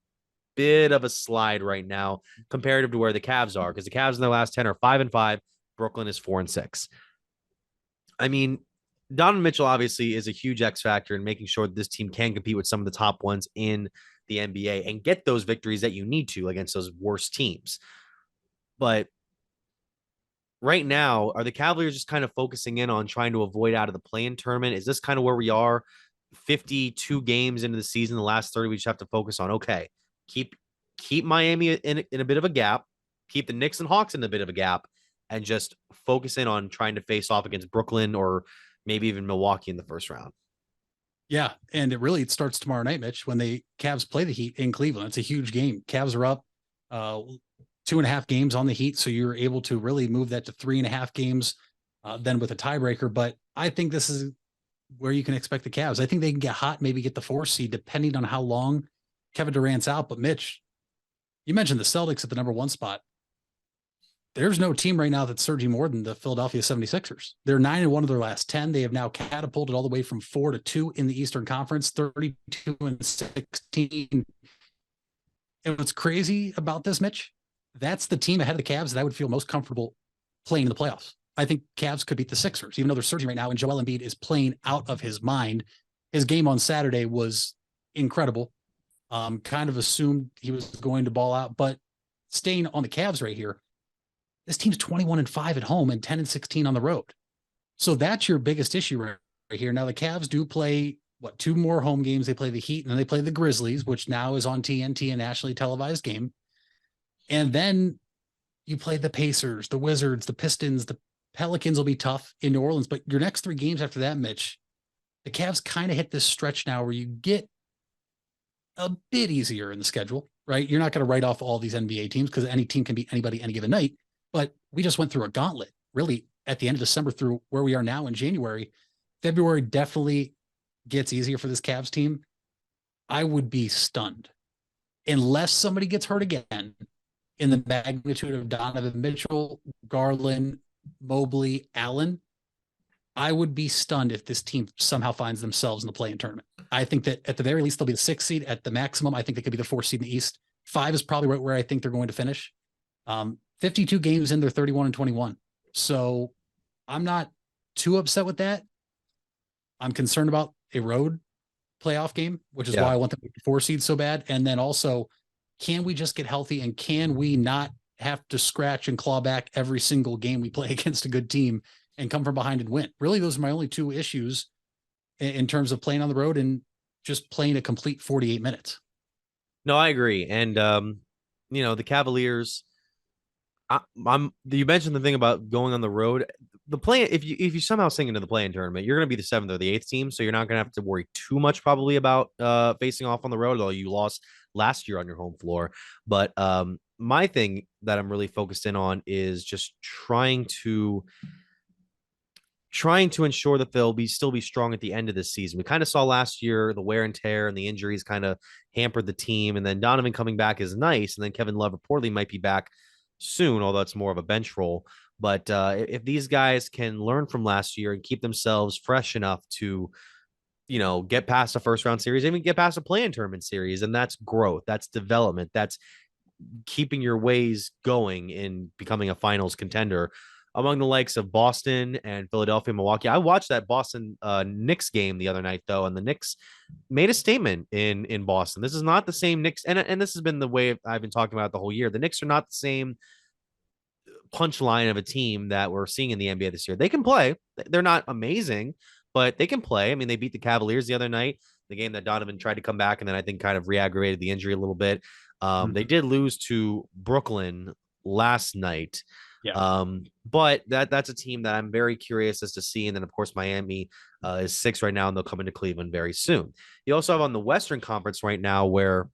bit of a slide right now comparative to where the Cavs are, because the Cavs in their last 10 are 5-5. Brooklyn is 4-6. I mean, Donovan Mitchell obviously is a huge X factor in making sure that this team can compete with some of the top ones in the NBA and get those victories that you need to against those worst teams. But right now, are the Cavaliers just kind of focusing in on trying to avoid out of the play-in tournament? Is this kind of where we are? 52 games into the season, the last 30, we just have to focus on, okay, keep Miami in a bit of a gap, keep the Knicks and Hawks in a bit of a gap, and just focus in on trying to face off against Brooklyn or maybe even Milwaukee in the first round. Yeah, and it starts tomorrow night, Mitch, when the Cavs play the Heat in Cleveland. It's a huge game. Cavs are up 2.5 games on the Heat, so you're able to really move that to 3.5 games then with a tiebreaker. But I think this is where you can expect the Cavs. I think they can get hot, maybe get the 4th seed, depending on how long Kevin Durant's out. But Mitch, you mentioned the Celtics at the number 1 spot. There's no team right now that's surging more than the Philadelphia 76ers. They're 9-1 of their last 10. They have now catapulted all the way from 4-2 in the Eastern Conference, 32-16. And what's crazy about this, Mitch, that's the team ahead of the Cavs that I would feel most comfortable playing in the playoffs. I think Cavs could beat the Sixers, even though they're surging right now. And Joel Embiid is playing out of his mind. His game on Saturday was incredible. Kind of assumed he was going to ball out, but staying on the Cavs right here, this team's 21-5 at home and 10-16 on the road. So that's your biggest issue right here. Now the Cavs do play 2 more home games. They play the Heat and then they play the Grizzlies, which now is on TNT, a nationally televised game. And then you play the Pacers, the Wizards, the Pistons, the Pelicans will be tough in New Orleans, but your next 3 games after that, Mitch, the Cavs kind of hit this stretch now where you get a bit easier in the schedule, right? You're not going to write off all these NBA teams because any team can beat anybody any given night. But we just went through a gauntlet, really, at the end of December through where we are now in January. February definitely gets easier for this Cavs team. I would be stunned unless somebody gets hurt again in the magnitude of Donovan Mitchell, Garland, Mobley, Allen. I would be stunned if this team somehow finds themselves in the play-in tournament. I think that at the very least, they'll be the 6th seed. At the maximum, I think they could be the 4th seed in the East. 5 is probably right where I think they're going to finish. 52 games in, they're 31-21. So I'm not too upset with that. I'm concerned about a road playoff game, which is why I want them to be 4 seed so bad. And then also, can we just get healthy and can we not have to scratch and claw back every single game we play against a good team and come from behind and win? Really, those are my only 2 issues in terms of playing on the road and just playing a complete 48 minutes. No, I agree. And, the Cavaliers, You mentioned the thing about going on the road. The play, if you somehow sink into the play-in tournament, you're going to be the 7th or the 8th team, so you're not going to have to worry too much probably about facing off on the road, although you lost last year on your home floor. But my thing that I'm really focused in on is just trying to ensure that they'll still be strong at the end of this season. We kind of saw last year the wear and tear and the injuries kind of hampered the team, and then Donovan coming back is nice, and then Kevin Love reportedly might be back soon, although it's more of a bench role. But if these guys can learn from last year and keep themselves fresh enough to, get past a first round series, even get past a play-in tournament series, and that's growth, that's development, that's keeping your ways going in becoming a finals contender among the likes of Boston and Philadelphia, Milwaukee. I watched that Boston Knicks game the other night, though, and the Knicks made a statement in Boston. This is not the same Knicks, and this has been the way I've been talking about the whole year. The Knicks are not the same punchline of a team that we're seeing in the NBA this year. They can play. They're not amazing, but they can play. I mean, they beat the Cavaliers the other night, the game that Donovan tried to come back and then I think kind of re-aggravated the injury a little bit. They did lose to Brooklyn last night. Yeah. But that's a team that I'm very curious as to see. And then of course Miami is 6 right now, and they'll come into Cleveland very soon. You also have on the Western Conference right now where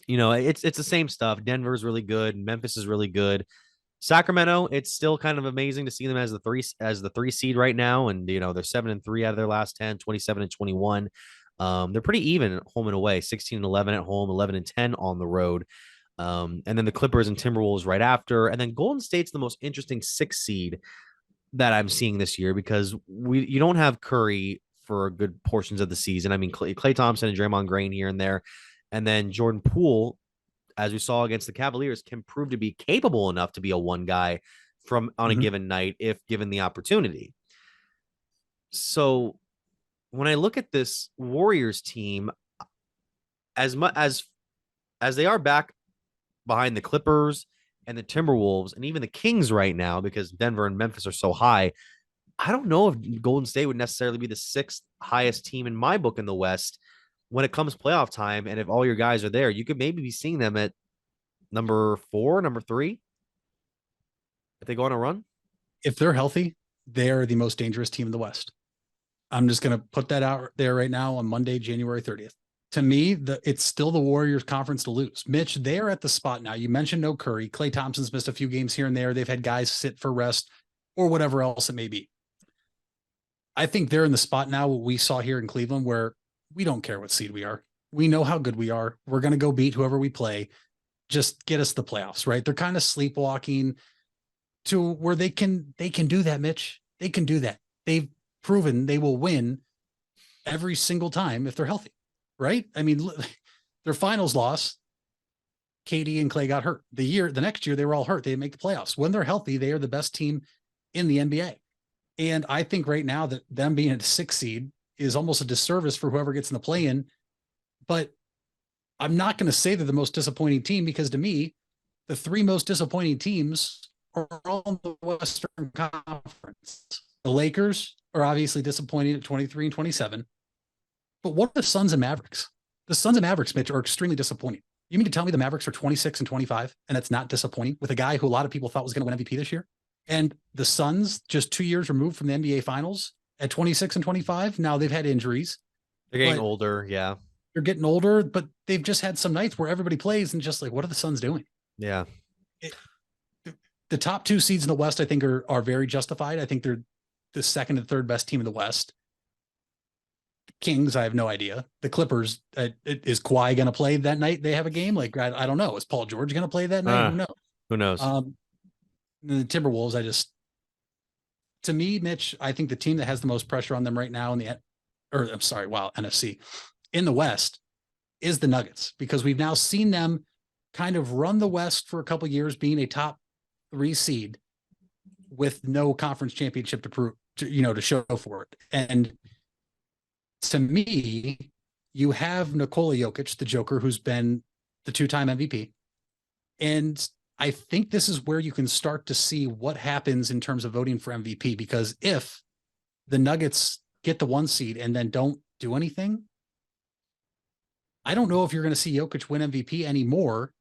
it's the same stuff. Denver's really good, Memphis is really good. Sacramento, it's still kind of amazing to see them as the 3 seed right now, and they're 7-3 out of their last 10, 27-21. They're pretty even at home and away, 16-11 at home, 11-10 on the road. And then the Clippers and Timberwolves right after. And then Golden State's the most interesting 6 seed that I'm seeing this year, because you don't have Curry for good portions of the season. I mean, Klay Thompson and Draymond Green here and there. And then Jordan Poole, as we saw against the Cavaliers, can prove to be capable enough to be a one guy on a given night if given the opportunity. So when I look at this Warriors team, as much as they are back behind the Clippers and the Timberwolves and even the Kings right now, because Denver and Memphis are so high, I don't know if Golden State would necessarily be the 6th highest team in my book in the West when it comes playoff time. And if all your guys are there, you could maybe be seeing them at number 4, number 3 if they go on a run. If they're healthy, they're the most dangerous team in the West. I'm just going to put that out there right now on Monday, January 30th. To me, it's still the Warriors conference to lose. Mitch, they're at the spot now. You mentioned no Curry. Klay Thompson's missed a few games here and there. They've had guys sit for rest or whatever else it may be. I think they're in the spot now, what we saw here in Cleveland, where we don't care what seed we are. We know how good we are. We're going to go beat whoever we play. Just get us the playoffs, right? They're kind of sleepwalking to where they can do that, Mitch. They can do that. They've proven they will win every single time if they're healthy, right? I mean, their finals loss, KD and Klay got hurt. The next year, they were all hurt. They didn't make the playoffs. When they're healthy, they are the best team in the NBA. And I think right now that them being a 6 seed is almost a disservice for whoever gets in the play-in. But I'm not going to say they're the most disappointing team, because to me, the 3 most disappointing teams are all in the Western Conference. The Lakers are obviously disappointing at 23 and 27. But what are the Suns and Mavericks? The Suns and Mavericks, Mitch, are extremely disappointing. You mean to tell me the Mavericks are 26 and 25, and that's not disappointing with a guy who a lot of people thought was going to win MVP this year? And the Suns, just 2 years removed from the NBA Finals at 26 and 25. Now they've had injuries. They're getting older. Yeah. They're getting older, but they've just had some nights where everybody plays and just like, what are the Suns doing? Yeah. The top 2 seeds in the West, I think, are very justified. I think they're the 2nd and 3rd best team in the West. The Kings, I have no idea. The Clippers, is Kawhi going to play that night? They have a game. Like, I don't know. Is Paul George going to play that night? Who knows? The Timberwolves, to me, Mitch, I think the team that has the most pressure on them right now NFC in the West is the Nuggets, because we've now seen them kind of run the West for a couple of years, being a top 3 seed with no conference championship to show for it. And to me, you have Nikola Jokic, the Joker, who's been the 2-time MVP. And I think this is where you can start to see what happens in terms of voting for MVP, because if the Nuggets get the 1 seed and then don't do anything, I don't know if you're going to see Jokic win MVP anymore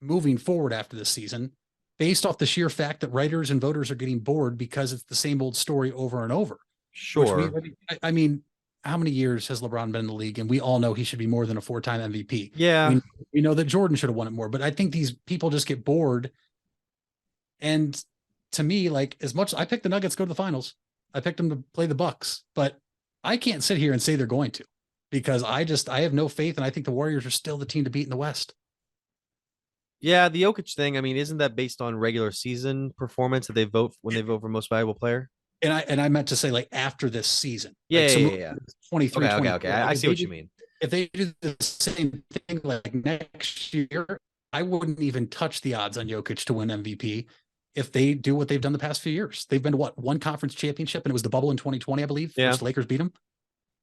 moving forward after this season. based off the sheer fact that writers and voters are getting bored because it's the same old story over and over. Sure. I mean, how many years has LeBron been in the league? And we all know he should be more than a 4-time MVP. Yeah. We know that Jordan should have won it more, but I think these people just get bored. And to me, like, as much I picked the Nuggets to go to the finals, I picked them to play the Bucks, but I can't sit here and say they're going to, because I have no faith. And I think the Warriors are still the team to beat in the West. Yeah. The Jokic thing, I mean, isn't that based on regular season performance that they vote when they vote for most valuable player? And I meant to say, like, after this season. Yeah, like, yeah. 23, Okay. I see what you mean. If they do the same thing like next year, I wouldn't even touch the odds on Jokic to win MVP if they do what they've done the past few years. They've been to one conference championship, and it was the bubble in 2020, I believe. Yeah. Which the Lakers beat them.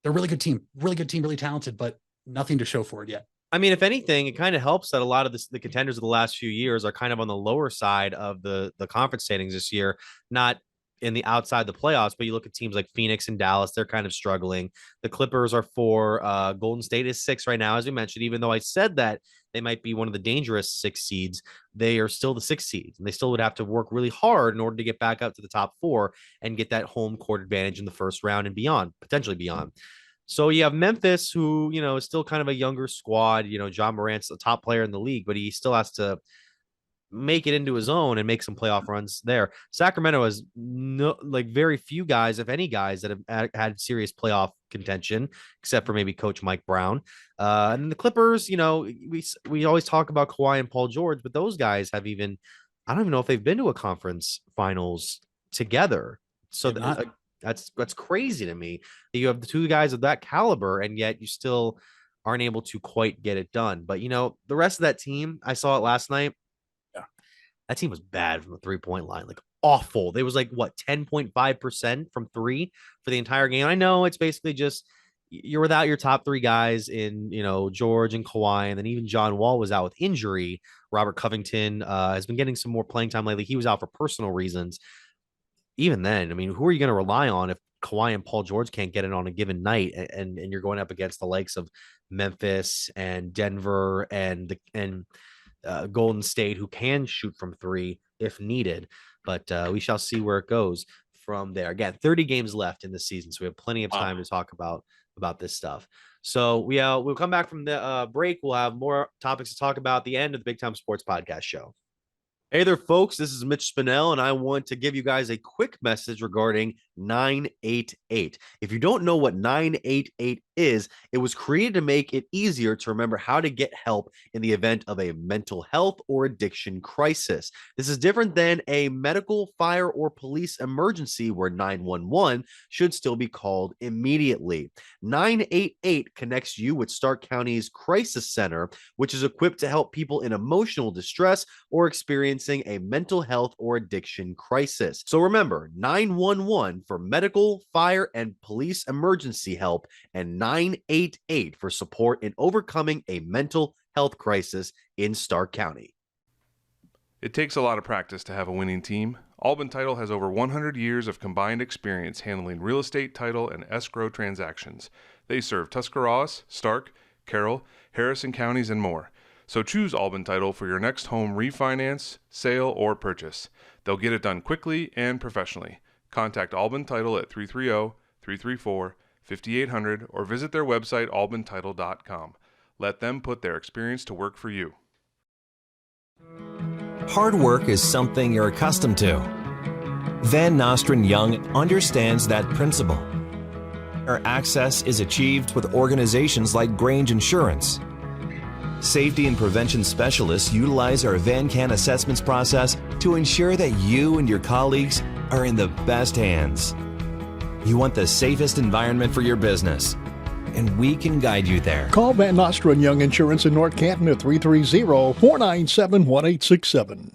They're a really good team, really talented, but nothing to show for it yet. I mean, if anything, it kind of helps that a lot of the contenders of the last few years are kind of on the lower side of the conference standings this year, not in the outside the playoffs, but you look at teams like Phoenix and Dallas, they're kind of struggling. The Clippers are 4, Golden State is 6 right now, as we mentioned. Even though I said that they might be one of the dangerous 6 seeds, they are still the 6 seeds, and they still would have to work really hard in order to get back up to the top 4 and get that home court advantage in the first round and beyond, potentially beyond. So you have Memphis, who, is still kind of a younger squad. John Morant's the top player in the league, but he still has to make it into his own and make some playoff runs there. Sacramento has very few guys, if any guys, that have had serious playoff contention, except for maybe Coach Mike Brown. And the Clippers, we always talk about Kawhi and Paul George, but those guys have I don't even know if they've been to a conference finals together. So that's crazy to me that you have the 2 guys of that caliber, and yet you still aren't able to quite get it done. But the rest of that team, I saw it last night. That team was bad from the 3-point line, like awful. They was 10.5% from 3 for the entire game. I know it's basically just you're without your top 3 guys in, George and Kawhi, and then even John Wall was out with injury. Robert Covington has been getting some more playing time lately. He was out for personal reasons. Even then, I mean, who are you going to rely on if Kawhi and Paul George can't get it on a given night, and you're going up against the likes of Memphis and Denver and Golden State, who can shoot from 3 if needed, but we shall see where it goes from there. Again, 30 games left in the season, so we have plenty of time to talk about this stuff. So we'll come back from the break. We'll have more topics to talk about at the end of the Big Time Sports Podcast show. Hey there, folks. This is Mitch Spinell, and I want to give you guys a quick message regarding 988. If you don't know what 988 is, it was created to make it easier to remember how to get help in the event of a mental health or addiction crisis. This is different than a medical, fire, or police emergency where 911 should still be called immediately. 988 connects you with Stark County's Crisis Center, which is equipped to help people in emotional distress or experiencing a mental health or addiction crisis. So remember, 911 for medical, fire, and police emergency help, and 988 for support in overcoming a mental health crisis in Stark County. It takes a lot of practice to have a winning team. Albin Title has over 100 years of combined experience handling real estate, title, and escrow transactions. They serve Tuscarawas, Stark, Carroll, Harrison counties, and more. So choose Albin Title for your next home refinance, sale, or purchase. They'll get it done quickly and professionally. Contact Albin Title at 330-334-5800 or visit their website albintitle.com. Let them put their experience to work for you. Hard work is something you're accustomed to. Van Nostrand Young understands that principle. Our access is achieved with organizations like Grange Insurance. Safety and prevention specialists utilize our VanCan assessments process to ensure that you and your colleagues are in the best hands. You want the safest environment for your business, and we can guide you there. Call Van Nostrand Young Insurance in North Canton at 330-497-1867.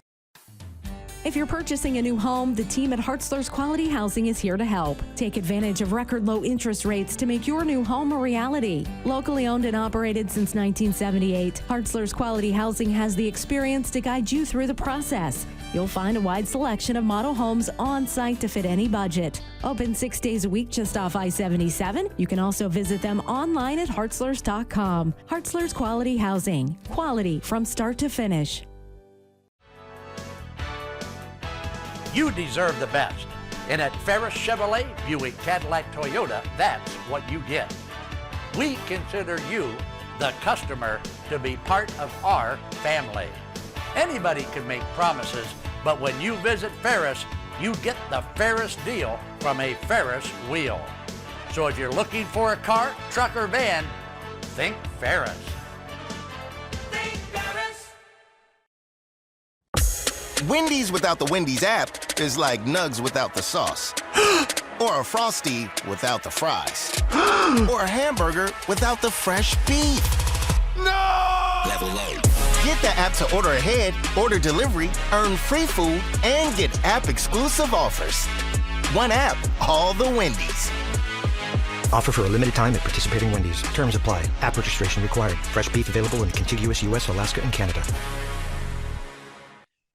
If you're purchasing a new home, the team at Hartzler's Quality Housing is here to help. Take advantage of record low interest rates to make your new home a reality. Locally owned and operated since 1978, Hartzler's Quality Housing has the experience to guide you through the process. You'll find a wide selection of model homes on site to fit any budget. Open 6 days a week just off I-77. You can also visit them online at hartzlers.com. Hartzler's Quality Housing. Quality from start to finish. You deserve the best. And at Ferris Chevrolet, Buick, Cadillac, Toyota, that's what you get. We consider you, the customer, to be part of our family. Anybody can make promises, but when you visit Ferris, you get the Ferris deal from a Ferris wheel. So if you're looking for a car, truck, or van, think Ferris. Wendy's without the Wendy's app is like Nugs without the sauce. Or a Frosty without the fries. Or a hamburger without the fresh beef. No! Level up. Get the app to order ahead, order delivery, earn free food, and get app-exclusive offers. One app, all the Wendy's. Offer for a limited time at participating Wendy's. Terms apply. App registration required. Fresh beef available in contiguous U.S., Alaska, and Canada.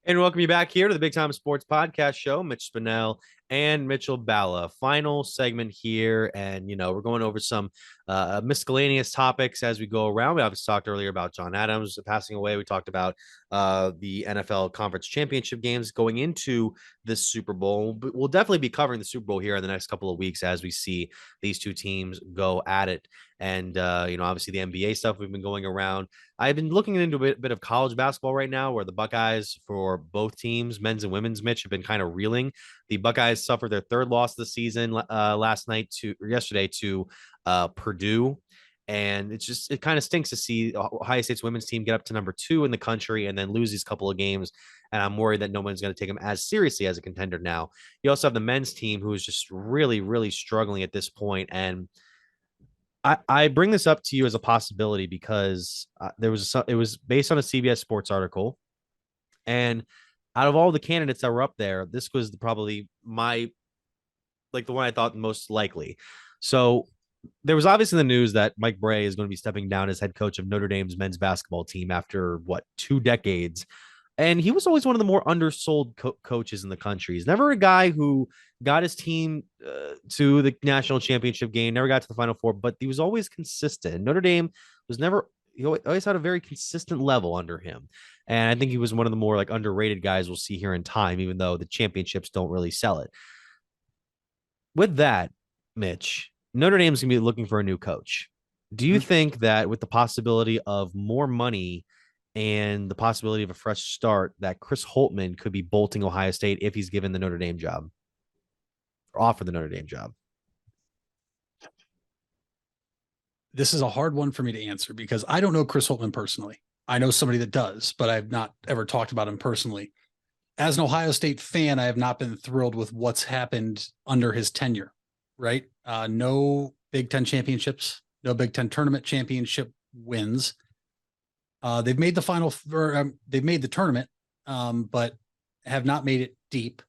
And welcome you back here to the Big Time Sports Podcast Show. Mitch Spinell and Mitchell Balla. Final segment here. And, we're going over some miscellaneous topics as we go around. We obviously talked earlier about John Adams passing away. We talked about the NFL Conference Championship games going into this Super Bowl. But we'll definitely be covering the Super Bowl here in the next couple of weeks as we see these two teams go at it. And, obviously the NBA stuff we've been going around. I've been looking into a bit of college basketball right now where the Buckeyes for both teams, men's and women's, Mitch, have been kind of reeling. The Buckeyes suffered their third loss of the season yesterday to Purdue. And it kind of stinks to see Ohio State's women's team get up to number 2 in the country and then lose these couple of games. And I'm worried that no one's going to take them as seriously as a contender now. You also have the men's team who is just really, really struggling at this point. And I bring this up to you as a possibility because it was based on a CBS Sports article, and out of all the candidates that were up there, this was probably the one I thought most likely. So there was obviously the news that Mike Brey is going to be stepping down as head coach of Notre Dame's men's basketball team after 2 decades. And he was always one of the more undersold coaches in the country. He's never a guy who got his team to the national championship game, never got to the Final Four, but he was always consistent. Notre Dame he always had a very consistent level under him. And I think he was one of the more underrated guys we'll see here in time, even though the championships don't really sell it. With that, Mitch, Notre Dame's going to be looking for a new coach. Do you think that with the possibility of more money and the possibility of a fresh start, that Chris Holtmann could be bolting Ohio State if he's given the Notre Dame job or offered the Notre Dame job? This is a hard one for me to answer because I don't know Chris Holtmann personally. I know somebody that does, but I've not ever talked about him personally. As an Ohio State fan, I have not been thrilled with what's happened under his tenure, right? No Big Ten championships, no Big Ten tournament championship wins. They've made they've made the tournament, but have not made it deep.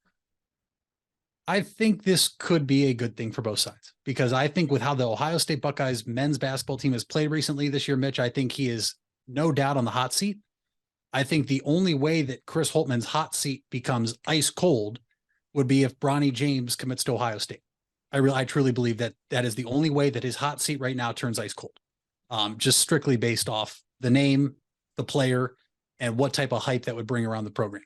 I think this could be a good thing for both sides because I think with how the Ohio State Buckeyes men's basketball team has played recently this year, Mitch, I think he is no doubt on the hot seat. I think the only way that Chris Holtmann's hot seat becomes ice cold would be if Bronny James commits to Ohio State. I truly believe that is the only way that his hot seat right now turns ice cold, just strictly based off the name, the player, and what type of hype that would bring around the program.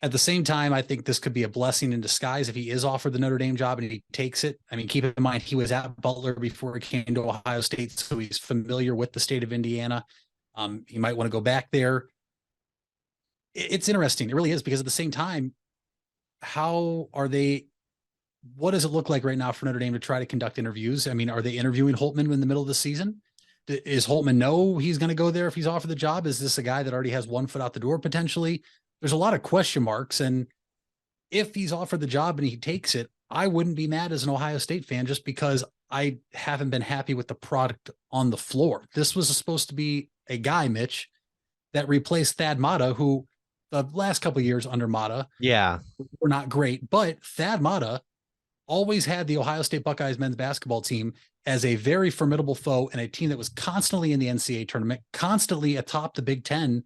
At the same time, I think this could be a blessing in disguise if he is offered the Notre Dame job and he takes it. I mean, keep in mind, he was at Butler before he came to Ohio State, so he's familiar with the state of Indiana. He might want to go back there. It's interesting. It really is, because at the same time, what does it look like right now for Notre Dame to try to conduct interviews? I mean, are they interviewing Holtmann in the middle of the season? Is Holtmann know he's going to go there if he's offered the job? Is this a guy that already has one foot out the door potentially? There's a lot of question marks. And if he's offered the job and he takes it, I wouldn't be mad as an Ohio State fan just because I haven't been happy with the product on the floor. This was supposed to be a guy, Mitch, that replaced Thad Matta, who the last couple of years under Matta were not great, but Thad Matta always had the Ohio State Buckeyes men's basketball team as a very formidable foe and a team that was constantly in the NCAA tournament, constantly atop the Big Ten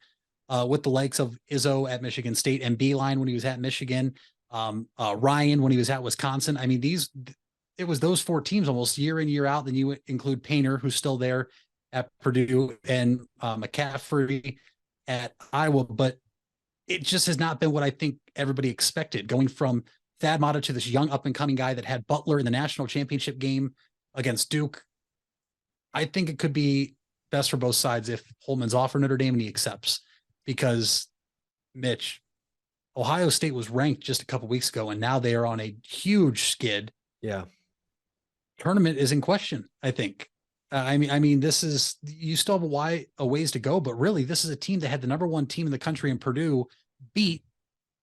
with the likes of Izzo at Michigan State and Beeline when he was at Michigan, Ryan when he was at Wisconsin. I mean, it was those 4 teams almost year in, year out. Then you include Painter, who's still there at Purdue, and McCaffrey at Iowa. But it just has not been what I think everybody expected, going from Thad Matta to this young up and coming guy that had Butler in the national championship game against Duke. I think it could be best for both sides if Holtmann's offered Notre Dame and he accepts, because Mitch, Ohio State was ranked just a couple weeks ago, and now they are on a huge skid. Yeah. Tournament is in question, I think. I mean, this is, you still have a ways to go, but really this is a team that had the number one team in the country in Purdue beat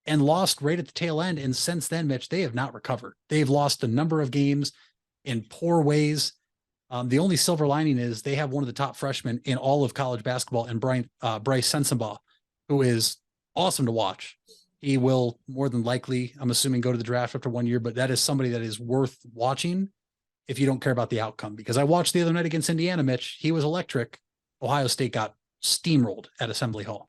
and lost right at the tail end. And since then, Mitch, they have not recovered. They've lost a number of games in poor ways. The only silver lining is they have one of the top freshmen in all of college basketball, and Bryce Sensabaugh, who is awesome to watch. He will more than likely, I'm assuming, go to the draft after 1 year, but that is somebody that is worth watching if you don't care about the outcome. Because I watched the other night against Indiana, Mitch. He was electric. Ohio State got steamrolled at Assembly Hall.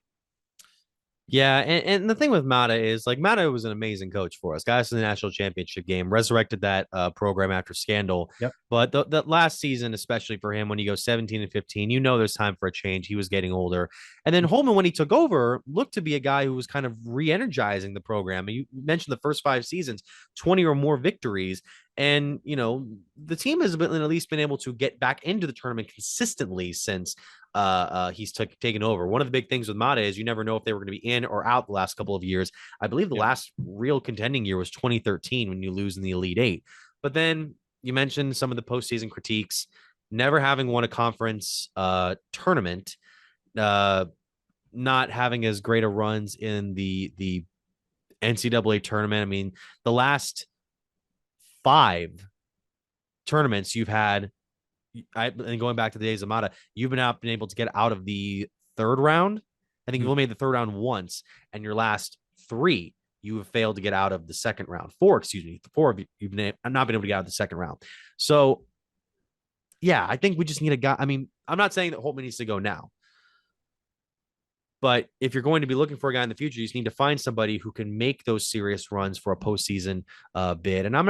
Yeah, and the thing with Mata is, like, Mata was an amazing coach for us. Got us in the national championship game, resurrected that program after scandal. Yep. But the last season, especially for him, when you go 17-15, you know there's time for a change. He was getting older. And then Holtmann, when he took over, looked to be a guy who was kind of re-energizing the program. You mentioned the first 5 seasons, 20 or more victories. And, you know, the team has been, at least been able to get back into the tournament consistently since he's taken over. One of the big things with Mata is you never know if they were going to be in or out the last couple of years. I believe the last real contending year was 2013 when you lose in the Elite Eight. But then you mentioned some of the postseason critiques, never having won a conference tournament, not having as great a runs in the NCAA tournament. I mean, the last 5 tournaments you've had, and going back to the days of Mata, you've been able to get out of the 3rd round. I think you've only made the 3rd round once, and your last 3, you have failed to get out of the 2nd round. 4 of you, you've not been able to get out of the 2nd round. So, yeah, I think we just need a guy. I mean, I'm not saying that Holtmann needs to go now, but if you're going to be looking for a guy in the future, you just need to find somebody who can make those serious runs for a postseason bid. And I'm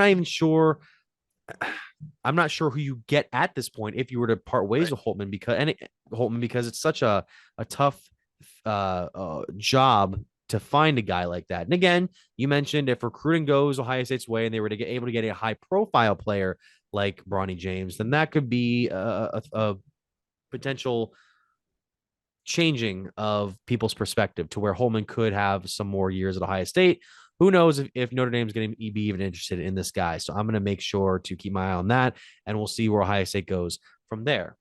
not sure who you get at this point if you were to part ways with Holtmann, because it's such a tough job to find a guy like that. And again, you mentioned if recruiting goes Ohio State's way and they were to get able to get a high profile player like Bronny James, then that could be a potential changing of people's perspective to where Holtmann could have some more years at Ohio State. Who knows if Notre Dame's going to be even interested in this guy. So I'm going to make sure to keep my eye on that, and we'll see where Ohio State goes from there.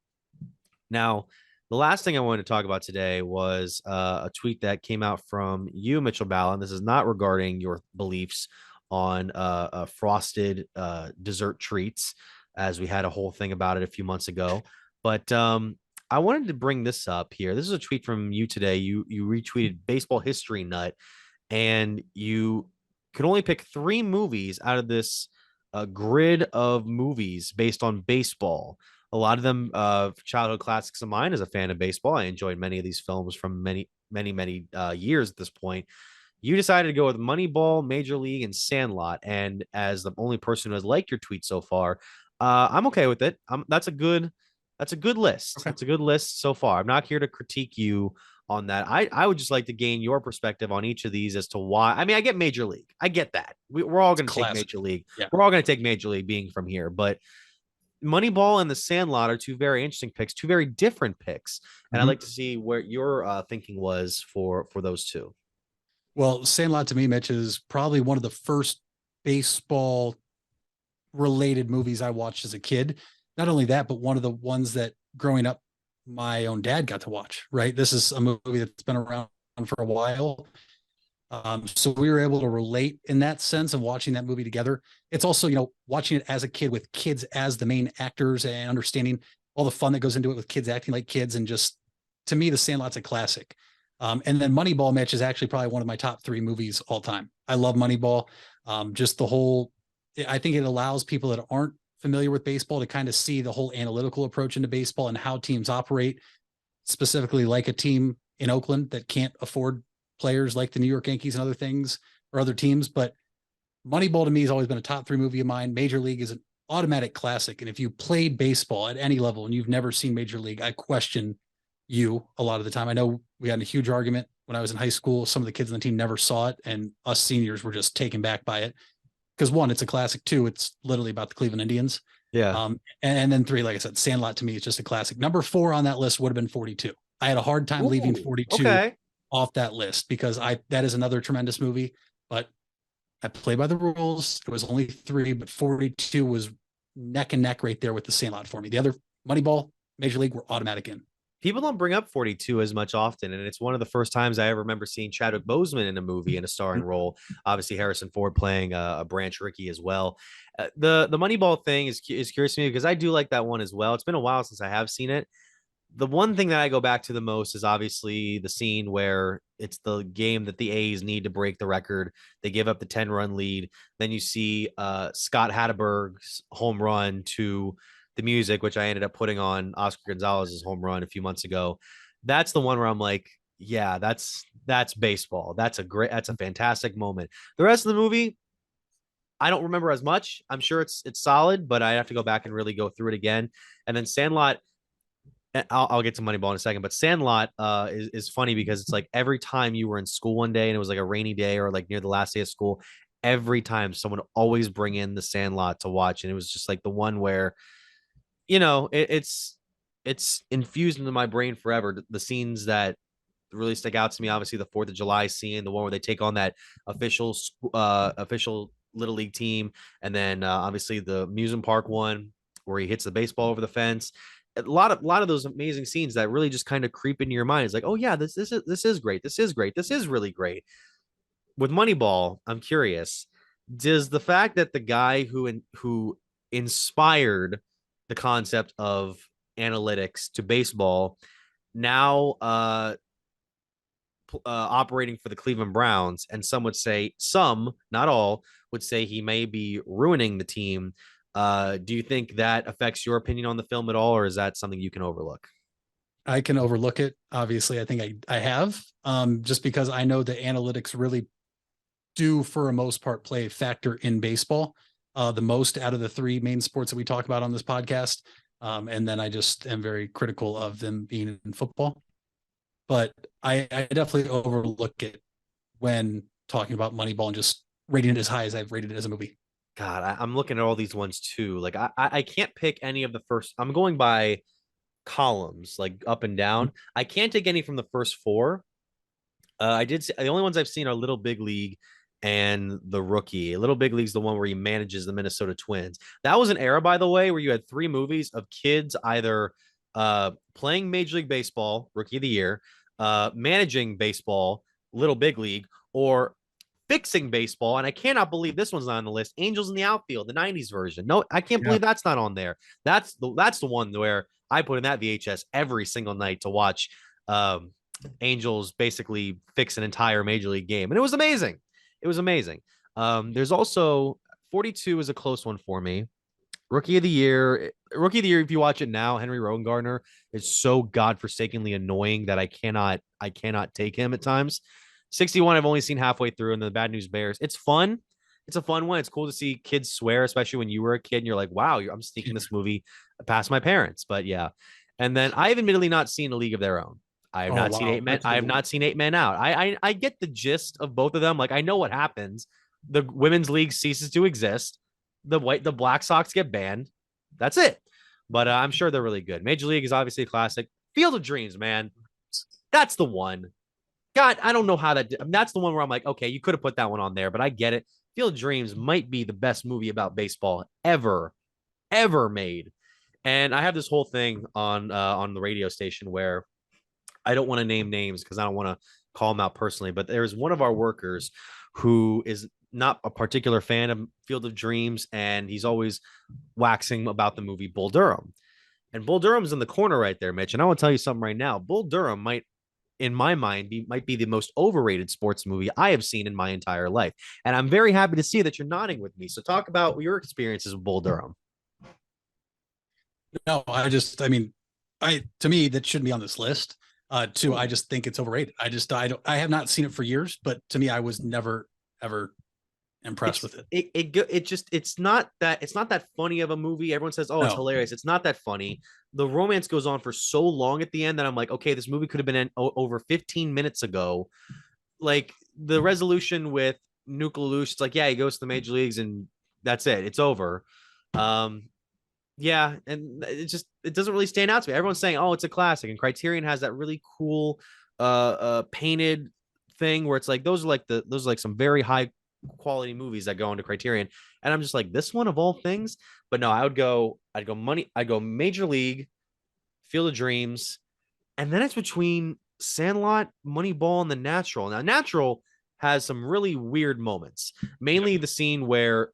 Now, the last thing I wanted to talk about today was a tweet that came out from you, Mitchell Ballin. This is not regarding your beliefs on frosted dessert treats, as we had a whole thing about it a few months ago. But I wanted to bring this up here. This is a tweet from you today. You retweeted Baseball History Nut, and you could only pick 3 movies out of this grid of movies based on baseball. A lot of them childhood classics of mine. As a fan of baseball, I enjoyed many of these films from many years at this point. You decided to go with Moneyball, Major League, and Sandlot. And as the only person who has liked your tweet so far, I'm okay with it. That's a good list. Okay. It's a good list so far. I'm not here to critique you on that. I would just like to gain your perspective on each of these as to why. I mean, I get Major League. I get that. We're all going to take Major League. Yeah. We're all going to take Major League being from here. But Moneyball and The Sandlot are 2 very interesting picks, 2 very different picks. And I'd like to see where your thinking was for those 2. Well, Sandlot to me, Mitch, is probably one of the first baseball related movies I watched as a kid. Not only that, but one of the ones that growing up, my own dad got to watch, right? This is a movie that's been around for a while. So we were able to relate in that sense of watching that movie together. It's also, you know, watching it as a kid with kids as the main actors and understanding all the fun that goes into it with kids acting like kids. And just, to me, The Sandlot's a classic. And then Moneyball, Mitch, is actually probably one of my top 3 movies all time. I love Moneyball. Just the whole, I think it allows people that aren't familiar with baseball to kind of see the whole analytical approach into baseball and how teams operate, specifically like a team in Oakland that can't afford players like the New York Yankees and other things or other teams. But Moneyball to me has always been a top 3 movie of mine. Major League is an automatic classic. And if you played baseball at any level and you've never seen Major League, I question you a lot of the time. I know we had a huge argument when I was in high school. Some of the kids on the team never saw it, and us seniors were just taken back by it. Because one, it's a classic. Two, it's literally about the Cleveland Indians. Yeah. And then three, like I said, Sandlot to me is just a classic. Number 4 on that list would have been 42. I had a hard time leaving 42 off that list because that is another tremendous movie, but I play by the rules. It was only 3, but 42 was neck and neck right there with the Sandlot for me. The other, Moneyball, Major League, were automatic in. People don't bring up 42 as much often, and it's one of the first times I ever remember seeing Chadwick Boseman in a movie in a starring role. Obviously, Harrison Ford playing a Branch Rickey as well. The Moneyball thing is curious to me because I do like that one as well. It's been a while since I have seen it. The one thing that I go back to the most is obviously the scene where it's the game that the A's need to break the record. They give up the 10-run lead. Then you see Scott Hatteberg's home run to the music, which I ended up putting on Oscar Gonzalez's home run a few months ago. That's the one where I'm like, yeah, that's baseball. That's a fantastic moment. The rest of the movie, I don't remember as much. I'm sure it's solid, but I have to go back and really go through it again. And then Sandlot, I'll get to Moneyball in a second, but Sandlot is funny because it's like every time you were in school one day and it was like a rainy day or like near the last day of school, every time someone would always bring in the Sandlot to watch. And it was just like the one where, you know, it's infused into my brain forever. The scenes that really stick out to me, obviously the 4th of July scene, the one where they take on that official Little League team. And then obviously the amusement park one where he hits the baseball over the fence. A lot of those amazing scenes that really just kind of creep into your mind. It's like, oh yeah, this is great. This is great. This is really great. With Moneyball, I'm curious, does the fact that the guy who inspired the concept of analytics to baseball now operating for the Cleveland Browns, and some, not all, would say he may be ruining the team. Do you think that affects your opinion on the film at all, or is that something you can overlook? I can overlook it. Obviously, I think I have, just because I know the analytics really do, for a most part, play a factor in baseball, the most out of the 3 main sports that we talk about on this podcast. And then I just am very critical of them being in football. But I definitely overlook it when talking about Moneyball and just rating it as high as I've rated it as a movie. God, I'm looking at all these ones too. Like I can't pick any of the first. I'm going by columns, like up and down. I can't take any from the first 4. I did see, the only ones I've seen are Little Big League and The Rookie. Little Big League's the one where he manages the Minnesota Twins. That was an era, by the way, where you had 3 movies of kids either playing Major League Baseball, Rookie of the Year, managing baseball, Little Big League, or fixing baseball. And I cannot believe this one's not on the list. Angels in the Outfield, the 90s version. No, I can't believe that's not on there. That's the one where I put in that VHS every single night to watch Angels basically fix an entire Major League game. And it was amazing. It was amazing. There's also 42 is a close one for me. Rookie of the Year, if you watch it now, Henry Rowengartner is so godforsakenly annoying that I cannot take him at times. 61, I've only seen halfway through, and the Bad News Bears. It's fun. It's a fun one. It's cool to see kids swear, especially when you were a kid and you're like, wow, I'm sneaking this movie past my parents. But yeah. And then I've admittedly not seen A League of Their Own. I have not seen 8 Men. I have not seen 8 Men Out. I get the gist of both of them. Like, I know what happens. The women's league ceases to exist. The Black Sox get banned. That's it. But I'm sure they're really good. Major League is obviously a classic. Field of Dreams, man. That's the one. God, I don't know how that's the one where I'm like, okay, you could have put that one on there, but I get it. Field of Dreams might be the best movie about baseball ever made. And I have this whole thing on the radio station where I don't want to name names because I don't want to call them out personally, but there's one of our workers who is not a particular fan of Field of Dreams, and he's always waxing about the movie Bull Durham. And Bull Durham's in the corner right there, Mitch. And I want to tell you something right now. Bull Durham might, in my mind, might be the most overrated sports movie I have seen in my entire life. And I'm very happy to see that you're nodding with me. So talk about your experiences with Bull Durham. No, to me, that shouldn't be on this list. Two, I just think it's overrated. I have not seen it for years, but to me, I was never, ever impressed with it. It's not that funny of a movie. Everyone says, oh, it's No. hilarious. It's not that funny. The romance goes on for so long at the end that I'm like, okay, this movie could have been over 15 minutes ago. Like the resolution with Nuke Lelouch, it's like, yeah, he goes to the major leagues and that's it. It's over. Yeah, and it doesn't really stand out to me. Everyone's saying, oh, it's a classic, and Criterion has that really cool painted thing where it's like those are like some very high quality movies that go into Criterion, and I'm just like, this one of all things. But no, I'd go Major League, Field of Dreams, and then it's between Sandlot, Moneyball, and The Natural. Now, Natural has some really weird moments, mainly the scene where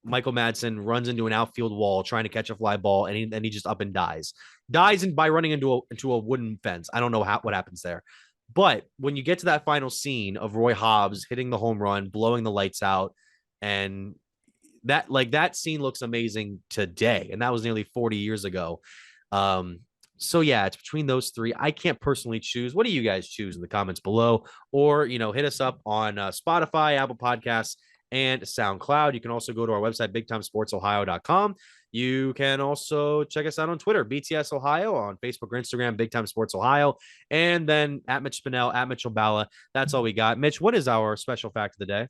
Michael Madsen runs into an outfield wall trying to catch a fly ball, and he just up and dies by running into a wooden fence. I don't know what happens there. But when you get to that final scene of Roy Hobbs hitting the home run, blowing the lights out, and that scene looks amazing today, and that was nearly 40 years ago. So yeah, it's between those three. I can't personally choose. What do you guys choose in the comments below? Or, hit us up on Spotify, Apple Podcasts, and SoundCloud. You can also go to our website, BigTimeSportsOhio.com. You can also check us out on Twitter, BTS Ohio, on Facebook or Instagram, Big Time Sports Ohio, and then at Mitch Spinell, at Mitchell Bala. That's all we got. Mitch, what is our special fact of the day?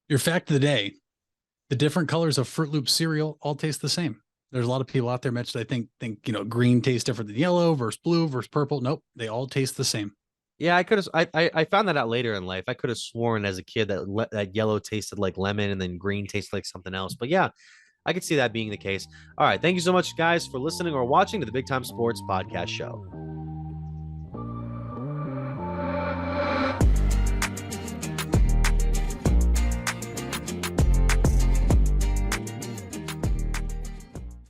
Your fact of the day: the different colors of Fruit Loop cereal all taste the same. There's a lot of people out there, Mitch, that think green tastes different than yellow versus blue versus purple. Nope, they all taste the same. Yeah, I found that out later in life. I could have sworn as a kid that yellow tasted like lemon and then green tasted like something else. But yeah, I could see that being the case. All right. Thank you so much, guys, for listening or watching to the Big Time Sports Podcast Show.